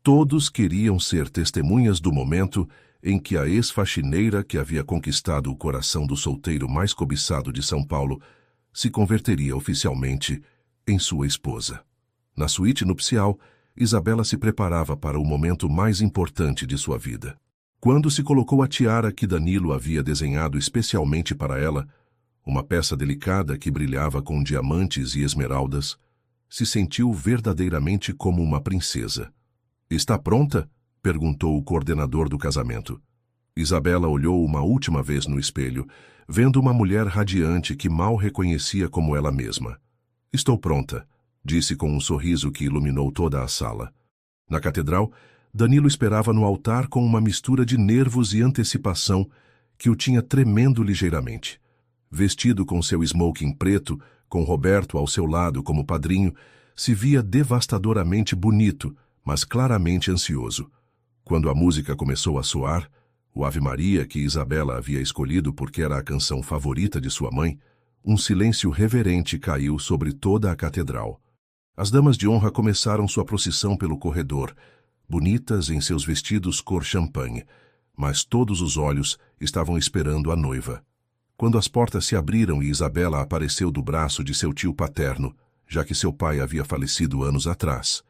[SPEAKER 1] Todos queriam ser testemunhas do momento em que a ex-faxineira que havia conquistado o coração do solteiro mais cobiçado de São Paulo se converteria oficialmente em sua esposa. Na suíte nupcial, Isabela se preparava para o momento mais importante de sua vida. Quando se colocou a tiara que Danilo havia desenhado especialmente para ela, uma peça delicada que brilhava com diamantes e esmeraldas, se sentiu verdadeiramente como uma princesa. Está pronta? Perguntou o coordenador do casamento. Isabela olhou uma última vez no espelho, vendo uma mulher radiante que mal reconhecia como ela mesma. Estou pronta, disse com um sorriso que iluminou toda a sala. Na catedral, Danilo esperava no altar com uma mistura de nervos e antecipação que o tinha tremendo ligeiramente. Vestido com seu smoking preto, com Roberto ao seu lado como padrinho, se via devastadoramente bonito, mas claramente ansioso. Quando a música começou a soar, o Ave Maria que Isabela havia escolhido porque era a canção favorita de sua mãe, um silêncio reverente caiu sobre toda a catedral. As damas de honra começaram sua procissão pelo corredor, bonitas em seus vestidos cor champanhe, mas todos os olhos estavam esperando a noiva. quando as portas se abriram e Isabela apareceu do braço de seu tio paterno, já que seu pai havia falecido anos atrás.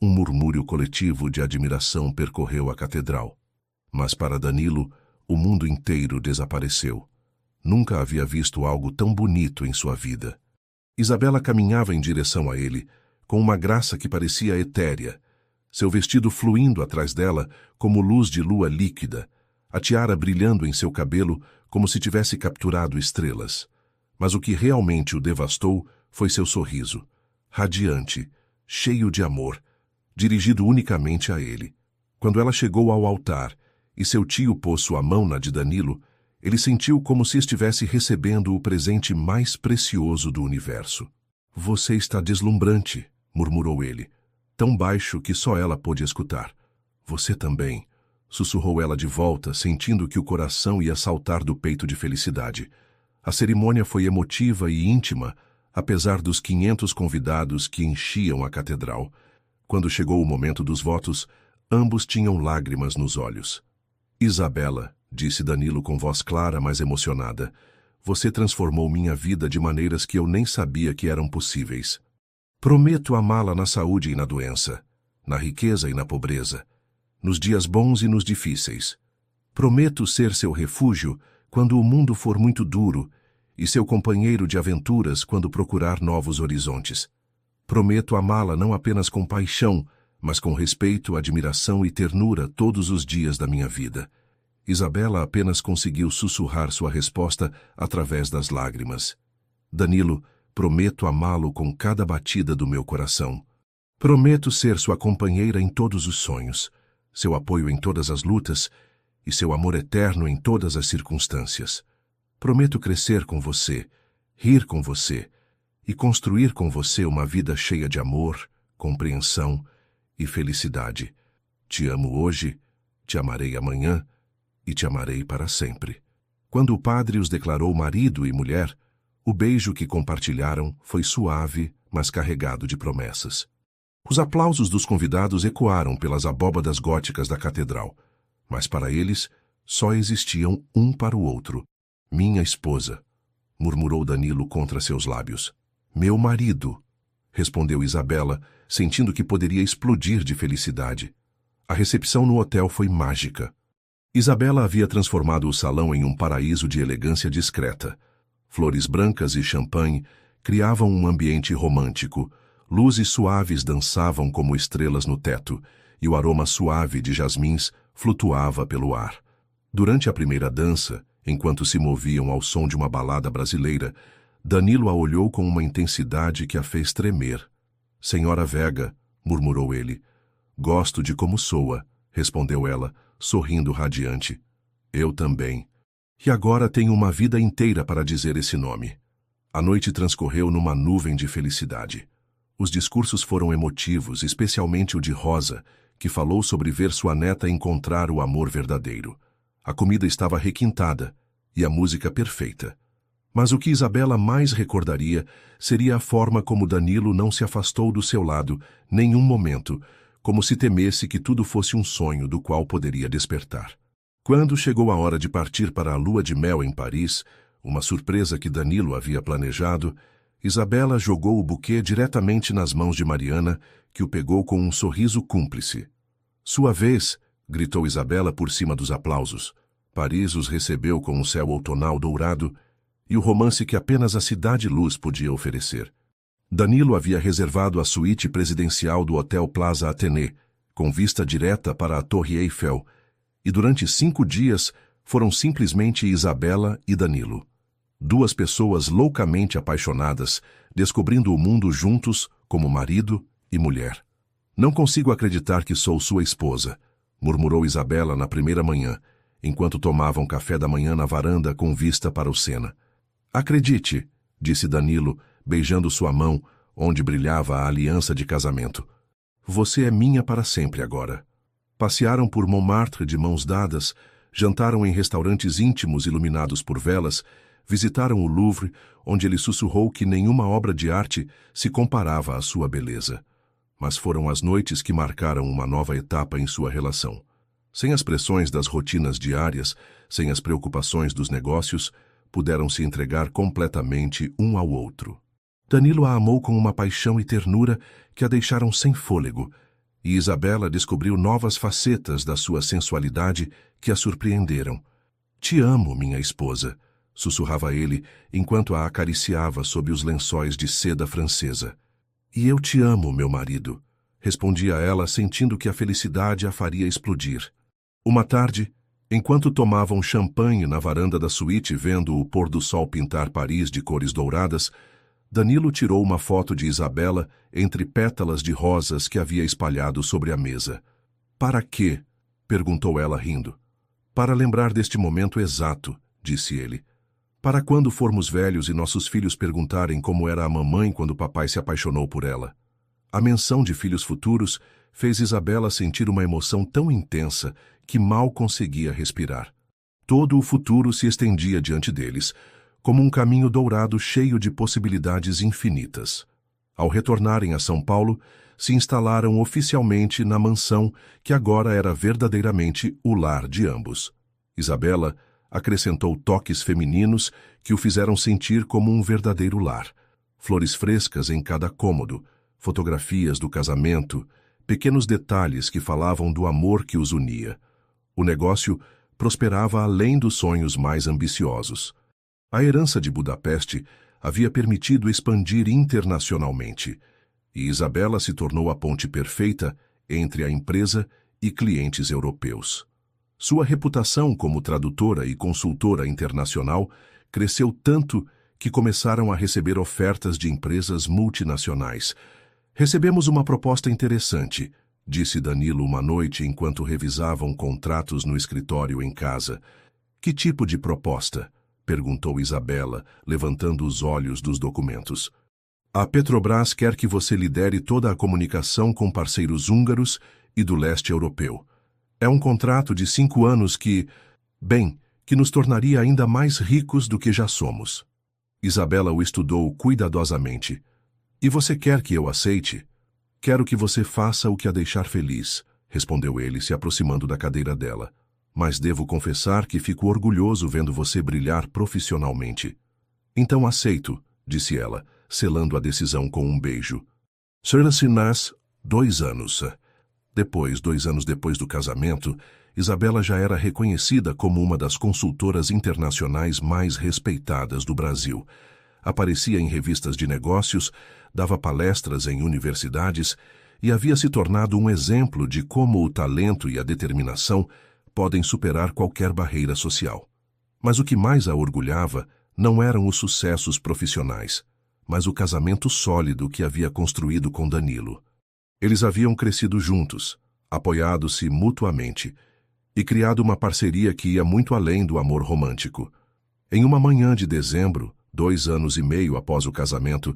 [SPEAKER 1] Um murmúrio coletivo de admiração percorreu a catedral. Mas para Danilo, o mundo inteiro desapareceu. Nunca havia visto algo tão bonito em sua vida. Isabela caminhava em direção a ele, com uma graça que parecia etérea, seu vestido fluindo atrás dela como luz de lua líquida, a tiara brilhando em seu cabelo como se tivesse capturado estrelas. Mas o que realmente o devastou foi seu sorriso, radiante, cheio de amor, dirigido unicamente a ele. Quando ela chegou ao altar e seu tio pôs sua mão na de Danilo, ele sentiu como se estivesse recebendo o presente mais precioso do universo. "Você está deslumbrante", murmurou ele, tão baixo que só ela pôde escutar. "Você também", sussurrou ela de volta, sentindo que o coração ia saltar do peito de felicidade. A cerimônia foi emotiva e íntima, apesar dos 500 convidados que enchiam a catedral. Quando chegou o momento dos votos, ambos tinham lágrimas nos olhos. "Isabela", disse Danilo com voz clara, mas emocionada, "você transformou minha vida de maneiras que eu nem sabia que eram possíveis. Prometo amá-la na saúde e na doença, na riqueza e na pobreza, nos dias bons e nos difíceis. Prometo ser seu refúgio quando o mundo for muito duro e seu companheiro de aventuras quando procurar novos horizontes. Prometo amá-la não apenas com paixão, mas com respeito, admiração e ternura todos os dias da minha vida." Isabela apenas conseguiu sussurrar sua resposta através das lágrimas. "Danilo, prometo amá-lo com cada batida do meu coração. Prometo ser sua companheira em todos os sonhos, seu apoio em todas as lutas e seu amor eterno em todas as circunstâncias. Prometo crescer com você, rir com você e construir com você uma vida cheia de amor, compreensão e felicidade. Te amo hoje, te amarei amanhã e te amarei para sempre." Quando o padre os declarou marido e mulher, o beijo que compartilharam foi suave, mas carregado de promessas. Os aplausos dos convidados ecoaram pelas abóbadas góticas da catedral, mas para eles só existiam um para o outro. "Minha esposa", murmurou Danilo contra seus lábios. "Meu marido", respondeu Isabela, sentindo que poderia explodir de felicidade. A recepção no hotel foi mágica. Isabela havia transformado o salão em um paraíso de elegância discreta. Flores brancas e champanhe criavam um ambiente romântico, luzes suaves dançavam como estrelas no teto, e o aroma suave de jasmins flutuava pelo ar. Durante a primeira dança, enquanto se moviam ao som de uma balada brasileira, Danilo a olhou com uma intensidade que a fez tremer. "Senhora Vega", murmurou ele. "Gosto de como soa", respondeu ela, sorrindo radiante. "Eu também. E agora tenho uma vida inteira para dizer esse nome." A noite transcorreu numa nuvem de felicidade. Os discursos foram emotivos, especialmente o de Rosa, que falou sobre ver sua neta encontrar o amor verdadeiro. A comida estava requintada e a música perfeita. Mas o que Isabela mais recordaria seria a forma como Danilo não se afastou do seu lado nenhum momento, como se temesse que tudo fosse um sonho do qual poderia despertar. Quando chegou a hora de partir para a lua de mel em Paris, uma surpresa que Danilo havia planejado, Isabela jogou o buquê diretamente nas mãos de Mariana, que o pegou com um sorriso cúmplice. "Sua vez!" gritou Isabela por cima dos aplausos. Paris os recebeu com um céu outonal dourado e o romance que apenas a Cidade-Luz podia oferecer. Danilo havia reservado a suíte presidencial do Hotel Plaza Athénée, com vista direta para a Torre Eiffel, e durante 5 dias foram simplesmente Isabela e Danilo. Duas pessoas loucamente apaixonadas, descobrindo o mundo juntos como marido e mulher. "Não consigo acreditar que sou sua esposa", murmurou Isabela na primeira manhã, enquanto tomavam café da manhã na varanda com vista para o Sena. "Acredite", disse Danilo, beijando sua mão, onde brilhava a aliança de casamento. "Você é minha para sempre agora." Passearam por Montmartre de mãos dadas, jantaram em restaurantes íntimos iluminados por velas, visitaram o Louvre, onde ele sussurrou que nenhuma obra de arte se comparava à sua beleza. Mas foram as noites que marcaram uma nova etapa em sua relação. Sem as pressões das rotinas diárias, sem as preocupações dos negócios, puderam se entregar completamente um ao outro. Danilo a amou com uma paixão e ternura que a deixaram sem fôlego, e Isabela descobriu novas facetas da sua sensualidade que a surpreenderam. "Te amo, minha esposa", sussurrava ele enquanto a acariciava sob os lençóis de seda francesa. "E eu te amo, meu marido", respondia ela, sentindo que a felicidade a faria explodir. Uma tarde, enquanto tomavam champanhe na varanda da suíte vendo o pôr do sol pintar Paris de cores douradas, Danilo tirou uma foto de Isabela entre pétalas de rosas que havia espalhado sobre a mesa. "Para quê?", perguntou ela rindo. "Para lembrar deste momento exato", disse ele. "Para quando formos velhos e nossos filhos perguntarem como era a mamãe quando papai se apaixonou por ela." A menção de filhos futuros fez Isabela sentir uma emoção tão intensa que mal conseguia respirar. Todo o futuro se estendia diante deles, como um caminho dourado cheio de possibilidades infinitas. Ao retornarem a São Paulo, se instalaram oficialmente na mansão que agora era verdadeiramente o lar de ambos. Isabela acrescentou toques femininos que o fizeram sentir como um verdadeiro lar. Flores frescas em cada cômodo, fotografias do casamento, pequenos detalhes que falavam do amor que os unia. O negócio prosperava além dos sonhos mais ambiciosos. A herança de Budapeste havia permitido expandir internacionalmente, e Isabela se tornou a ponte perfeita entre a empresa e clientes europeus. Sua reputação como tradutora e consultora internacional cresceu tanto que começaram a receber ofertas de empresas multinacionais. "Recebemos uma proposta interessante", disse Danilo uma noite enquanto revisavam contratos no escritório em casa. "Que tipo de proposta?", perguntou Isabela, levantando os olhos dos documentos. "A Petrobras quer que você lidere toda a comunicação com parceiros húngaros e do leste europeu. É um contrato de 5 anos que nos tornaria ainda mais ricos do que já somos." Isabela o estudou cuidadosamente. "E você quer que eu aceite?" "Quero que você faça o que a deixar feliz", respondeu ele, se aproximando da cadeira dela. "Mas devo confessar que fico orgulhoso vendo você brilhar profissionalmente." "Então aceito", disse ela, selando a decisão com um beijo. Será-se-nas 2 anos. Depois, 2 anos depois do casamento, Isabela já era reconhecida como uma das consultoras internacionais mais respeitadas do Brasil. Aparecia em revistas de negócios, dava palestras em universidades e havia se tornado um exemplo de como o talento e a determinação podem superar qualquer barreira social. Mas o que mais a orgulhava não eram os sucessos profissionais, mas o casamento sólido que havia construído com Danilo. Eles haviam crescido juntos, apoiado-se mutuamente, e criado uma parceria que ia muito além do amor romântico. Em uma manhã de dezembro, 2 anos e meio após o casamento,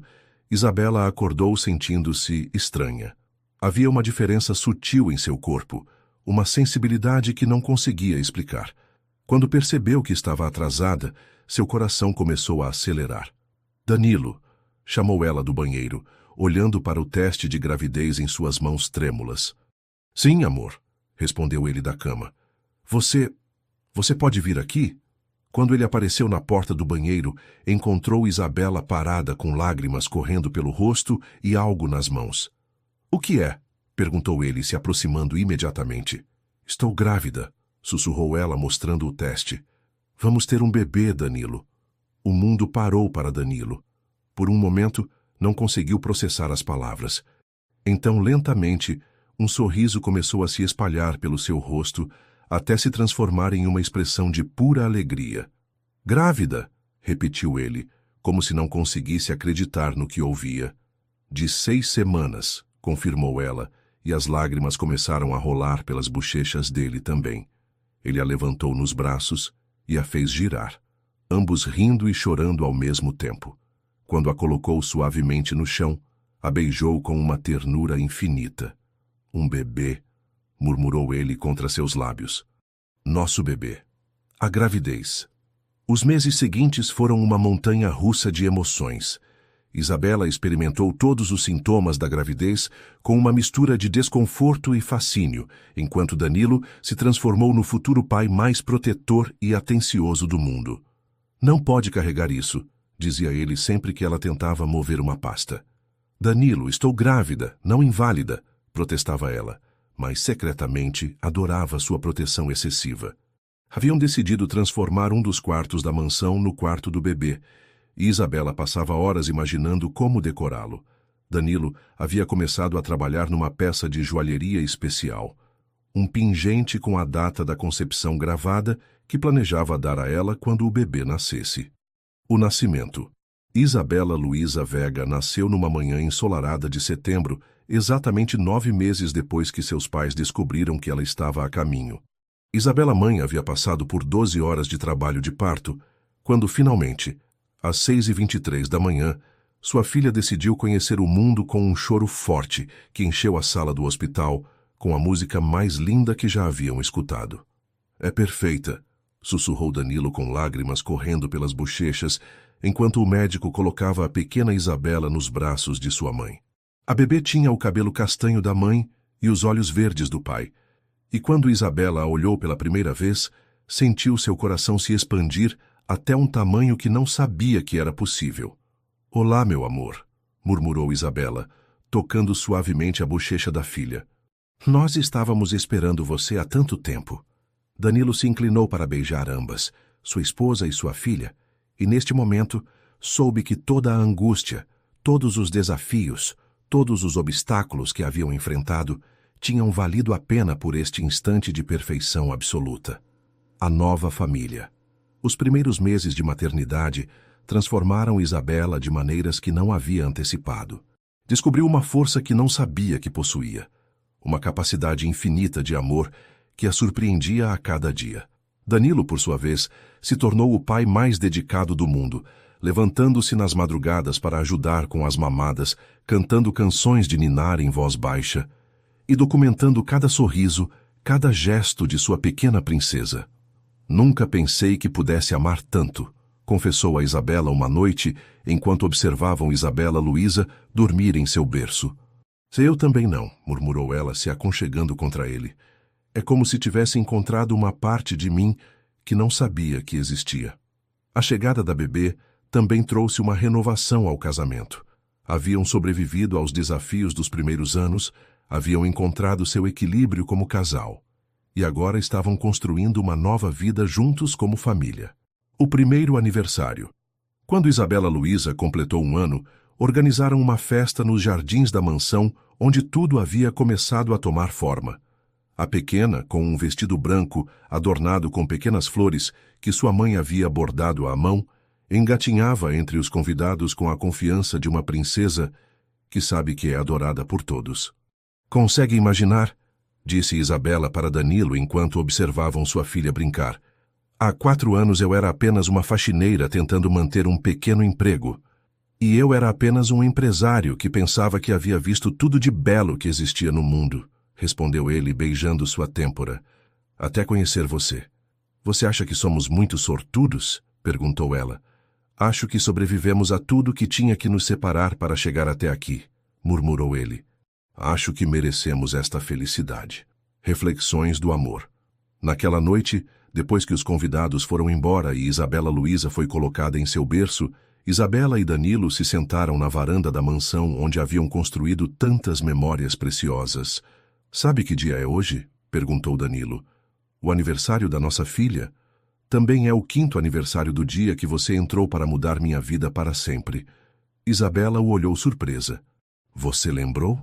[SPEAKER 1] Isabela acordou sentindo-se estranha. Havia uma diferença sutil em seu corpo, uma sensibilidade que não conseguia explicar. Quando percebeu que estava atrasada, seu coração começou a acelerar. "Danilo", chamou ela do banheiro, olhando para o teste de gravidez em suas mãos trêmulas. "Sim, amor", respondeu ele da cama. Você pode vir aqui?" Quando ele apareceu na porta do banheiro, encontrou Isabela parada com lágrimas correndo pelo rosto e algo nas mãos. "O que é?", perguntou ele, se aproximando imediatamente. "Estou grávida", sussurrou ela, mostrando o teste. "Vamos ter um bebê, Danilo." O mundo parou para Danilo. Por um momento, não conseguiu processar as palavras. Então, lentamente, um sorriso começou a se espalhar pelo seu rosto, até se transformar em uma expressão de pura alegria. "Grávida", repetiu ele, como se não conseguisse acreditar no que ouvia. "De 6 semanas", confirmou ela, e as lágrimas começaram a rolar pelas bochechas dele também. Ele a levantou nos braços e a fez girar, ambos rindo e chorando ao mesmo tempo. Quando a colocou suavemente no chão, a beijou com uma ternura infinita. "Um bebê", murmurou ele contra seus lábios. "Nosso bebê." A gravidez. Os meses seguintes foram uma montanha russa de emoções. Isabela experimentou todos os sintomas da gravidez com uma mistura de desconforto e fascínio, enquanto Danilo se transformou no futuro pai mais protetor e atencioso do mundo. Não pode carregar isso, dizia ele sempre que ela tentava mover uma pasta. Danilo, estou grávida, não inválida, protestava ela, mas secretamente adorava sua proteção excessiva. Haviam decidido transformar um dos quartos da mansão no quarto do bebê, e Isabela passava horas imaginando como decorá-lo. Danilo havia começado a trabalhar numa peça de joalheria especial, um pingente com a data da concepção gravada que planejava dar a ela quando o bebê nascesse. O nascimento. Isabela Luísa Vega nasceu numa manhã ensolarada de setembro, exatamente 9 meses depois que seus pais descobriram que ela estava a caminho. Isabela mãe havia passado por 12 horas de trabalho de parto, quando finalmente, às 6h23 da manhã, sua filha decidiu conhecer o mundo com um choro forte que encheu a sala do hospital com a música mais linda que já haviam escutado. É perfeita, sussurrou Danilo com lágrimas correndo pelas bochechas, enquanto o médico colocava a pequena Isabela nos braços de sua mãe. A bebê tinha o cabelo castanho da mãe e os olhos verdes do pai, e quando Isabela a olhou pela primeira vez, sentiu seu coração se expandir até um tamanho que não sabia que era possível. Olá, meu amor, murmurou Isabela, tocando suavemente a bochecha da filha. Nós estávamos esperando você há tanto tempo. Danilo se inclinou para beijar ambas, sua esposa e sua filha, e neste momento soube que toda a angústia, todos os desafios, todos os obstáculos que haviam enfrentado tinham valido a pena por este instante de perfeição absoluta. A nova família. Os primeiros meses de maternidade transformaram Isabela de maneiras que não havia antecipado. Descobriu uma força que não sabia que possuía, uma capacidade infinita de amor que a surpreendia a cada dia. Danilo, por sua vez, se tornou o pai mais dedicado do mundo, levantando-se nas madrugadas para ajudar com as mamadas, cantando canções de ninar em voz baixa e documentando cada sorriso, cada gesto de sua pequena princesa. Nunca pensei que pudesse amar tanto, confessou a Isabela uma noite, enquanto observavam Isabela Luísa dormir em seu berço. Eu também não, murmurou ela, se aconchegando contra ele. É como se tivesse encontrado uma parte de mim que não sabia que existia. A chegada da bebê também trouxe uma renovação ao casamento. Haviam sobrevivido aos desafios dos primeiros anos, haviam encontrado seu equilíbrio como casal, e agora estavam construindo uma nova vida juntos como família. O primeiro aniversário. Quando Isabela Luísa completou 1 ano, organizaram uma festa nos jardins da mansão, onde tudo havia começado a tomar forma. A pequena, com um vestido branco, adornado com pequenas flores, que sua mãe havia bordado à mão, engatinhava entre os convidados com a confiança de uma princesa que sabe que é adorada por todos. Consegue imaginar? Disse Isabela para Danilo enquanto observavam sua filha brincar. Há 4 anos eu era apenas uma faxineira tentando manter um pequeno emprego. E eu era apenas um empresário que pensava que havia visto tudo de belo que existia no mundo, respondeu ele beijando sua têmpora. Até conhecer você. Você acha que somos muito sortudos? Perguntou ela. Acho que sobrevivemos a tudo que tinha que nos separar para chegar até aqui, murmurou ele. Acho que merecemos esta felicidade. Reflexões do amor. Naquela noite, depois que os convidados foram embora e Isabela Luísa foi colocada em seu berço, Isabela e Danilo se sentaram na varanda da mansão onde haviam construído tantas memórias preciosas. Sabe que dia é hoje? Perguntou Danilo. O aniversário da nossa filha. Também é o 5º aniversário do dia que você entrou para mudar minha vida para sempre. Isabela o olhou surpresa. Você lembrou?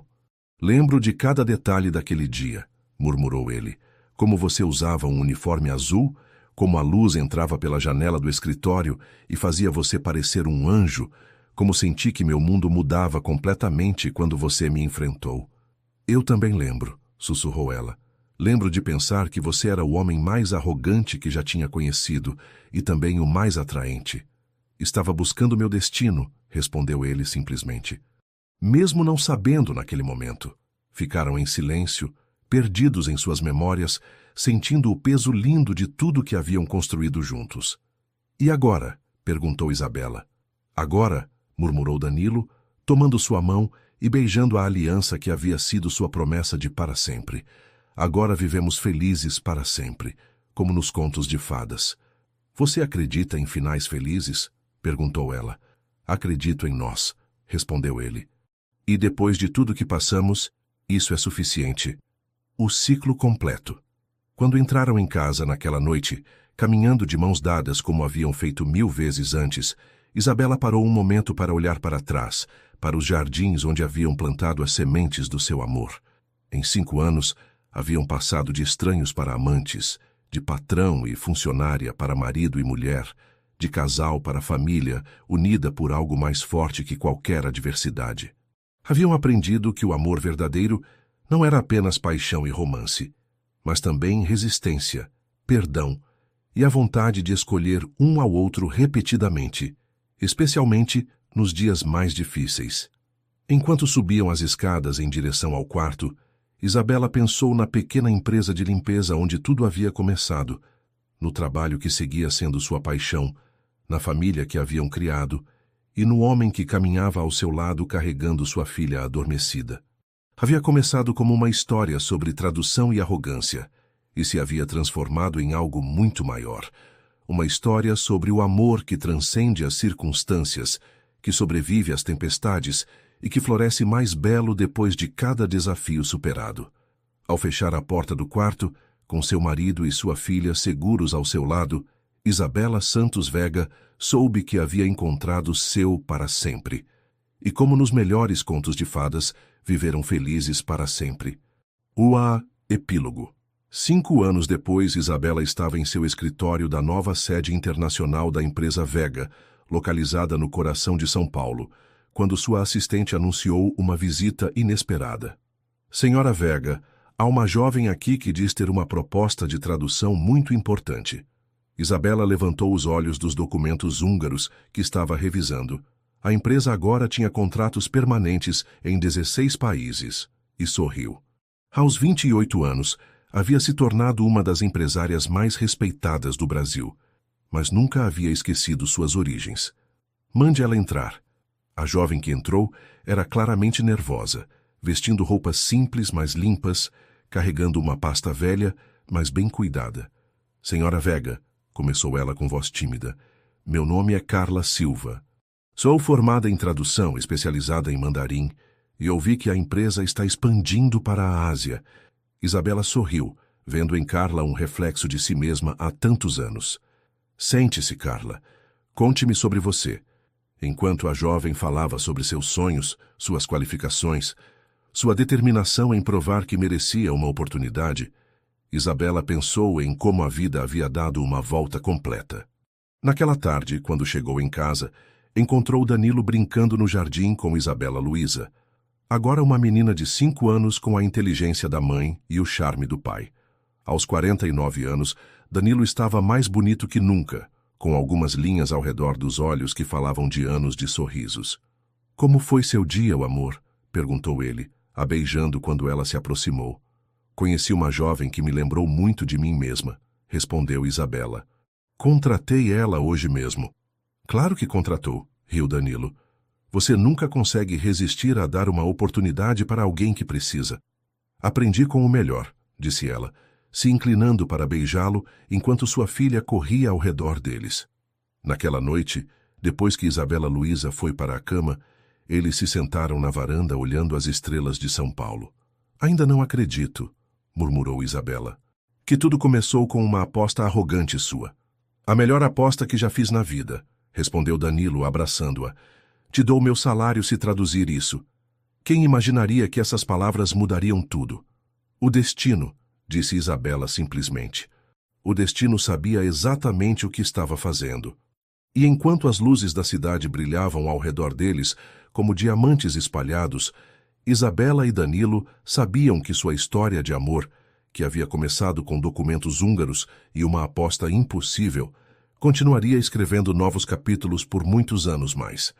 [SPEAKER 1] Lembro de cada detalhe daquele dia, murmurou ele. Como você usava um uniforme azul, como a luz entrava pela janela do escritório e fazia você parecer um anjo, como senti que meu mundo mudava completamente quando você me enfrentou. Eu também lembro, sussurrou ela. Lembro de pensar que você era o homem mais arrogante que já tinha conhecido e também o mais atraente. Estava buscando meu destino, respondeu ele simplesmente. Mesmo não sabendo naquele momento, ficaram em silêncio, perdidos em suas memórias, sentindo o peso lindo de tudo que haviam construído juntos. E agora? Perguntou Isabela. Agora, murmurou Danilo, tomando sua mão e beijando a aliança que havia sido sua promessa de para sempre. Agora vivemos felizes para sempre, como nos contos de fadas. Você acredita em finais felizes? Perguntou ela. Acredito em nós, respondeu ele. E depois de tudo que passamos, isso é suficiente. O ciclo completo. Quando entraram em casa naquela noite, caminhando de mãos dadas como haviam feito 1000 vezes antes, Isabela parou um momento para olhar para trás, para os jardins onde haviam plantado as sementes do seu amor. Em 5 anos, haviam passado de estranhos para amantes, de patrão e funcionária para marido e mulher, de casal para família, unida por algo mais forte que qualquer adversidade. Haviam aprendido que o amor verdadeiro não era apenas paixão e romance, mas também resistência, perdão e a vontade de escolher um ao outro repetidamente, especialmente nos dias mais difíceis. Enquanto subiam as escadas em direção ao quarto, Isabela pensou na pequena empresa de limpeza onde tudo havia começado, no trabalho que seguia sendo sua paixão, na família que haviam criado e no homem que caminhava ao seu lado carregando sua filha adormecida. Havia começado como uma história sobre tradução e arrogância, e se havia transformado em algo muito maior. Uma história sobre o amor que transcende as circunstâncias, que sobrevive às tempestades e que floresce mais belo depois de cada desafio superado. Ao fechar a porta do quarto, com seu marido e sua filha seguros ao seu lado, Isabela Santos Vega soube que havia encontrado seu para sempre. E como nos melhores contos de fadas, viveram felizes para sempre. Epílogo. 5 anos depois, Isabela estava em seu escritório da nova sede internacional da empresa Vega, localizada no coração de São Paulo, quando sua assistente anunciou uma visita inesperada. Senhora Vega, há uma jovem aqui que diz ter uma proposta de tradução muito importante. Isabela levantou os olhos dos documentos húngaros que estava revisando. A empresa agora tinha contratos permanentes em 16 países, e sorriu. Aos 28 anos, havia se tornado uma das empresárias mais respeitadas do Brasil, mas nunca havia esquecido suas origens. Mande ela entrar. A jovem que entrou era claramente nervosa, vestindo roupas simples, mas limpas, carregando uma pasta velha, mas bem cuidada. Senhora Vega, começou ela com voz tímida, meu nome é Carla Silva. Sou formada em tradução, especializada em mandarim, e ouvi que a empresa está expandindo para a Ásia. Isabela sorriu, vendo em Carla um reflexo de si mesma há tantos anos. Sente-se, Carla. Conte-me sobre você. Enquanto a jovem falava sobre seus sonhos, suas qualificações, sua determinação em provar que merecia uma oportunidade, Isabela pensou em como a vida havia dado uma volta completa. Naquela tarde, quando chegou em casa, encontrou Danilo brincando no jardim com Isabela Luísa, agora uma menina de 5 anos com a inteligência da mãe e o charme do pai. Aos 49 anos, Danilo estava mais bonito que nunca, com algumas linhas ao redor dos olhos que falavam de anos de sorrisos. Como foi seu dia, o amor? Perguntou ele, a beijando quando ela se aproximou. Conheci uma jovem que me lembrou muito de mim mesma, respondeu Isabela. Contratei ela hoje mesmo. Claro que contratou, riu Danilo. Você nunca consegue resistir a dar uma oportunidade para alguém que precisa. Aprendi com o melhor, disse ela, se inclinando para beijá-lo enquanto sua filha corria ao redor deles. Naquela noite, depois que Isabela Luísa foi para a cama, eles se sentaram na varanda olhando as estrelas de São Paulo. Ainda não acredito, murmurou Isabela, que tudo começou com uma aposta arrogante sua. A melhor aposta que já fiz na vida, respondeu Danilo, abraçando-a. Te dou meu salário se traduzir isso. Quem imaginaria que essas palavras mudariam tudo? O destino, disse Isabela simplesmente. O destino sabia exatamente o que estava fazendo. E enquanto as luzes da cidade brilhavam ao redor deles, como diamantes espalhados, Isabela e Danilo sabiam que sua história de amor, que havia começado com documentos húngaros e uma aposta impossível, continuaria escrevendo novos capítulos por muitos anos mais.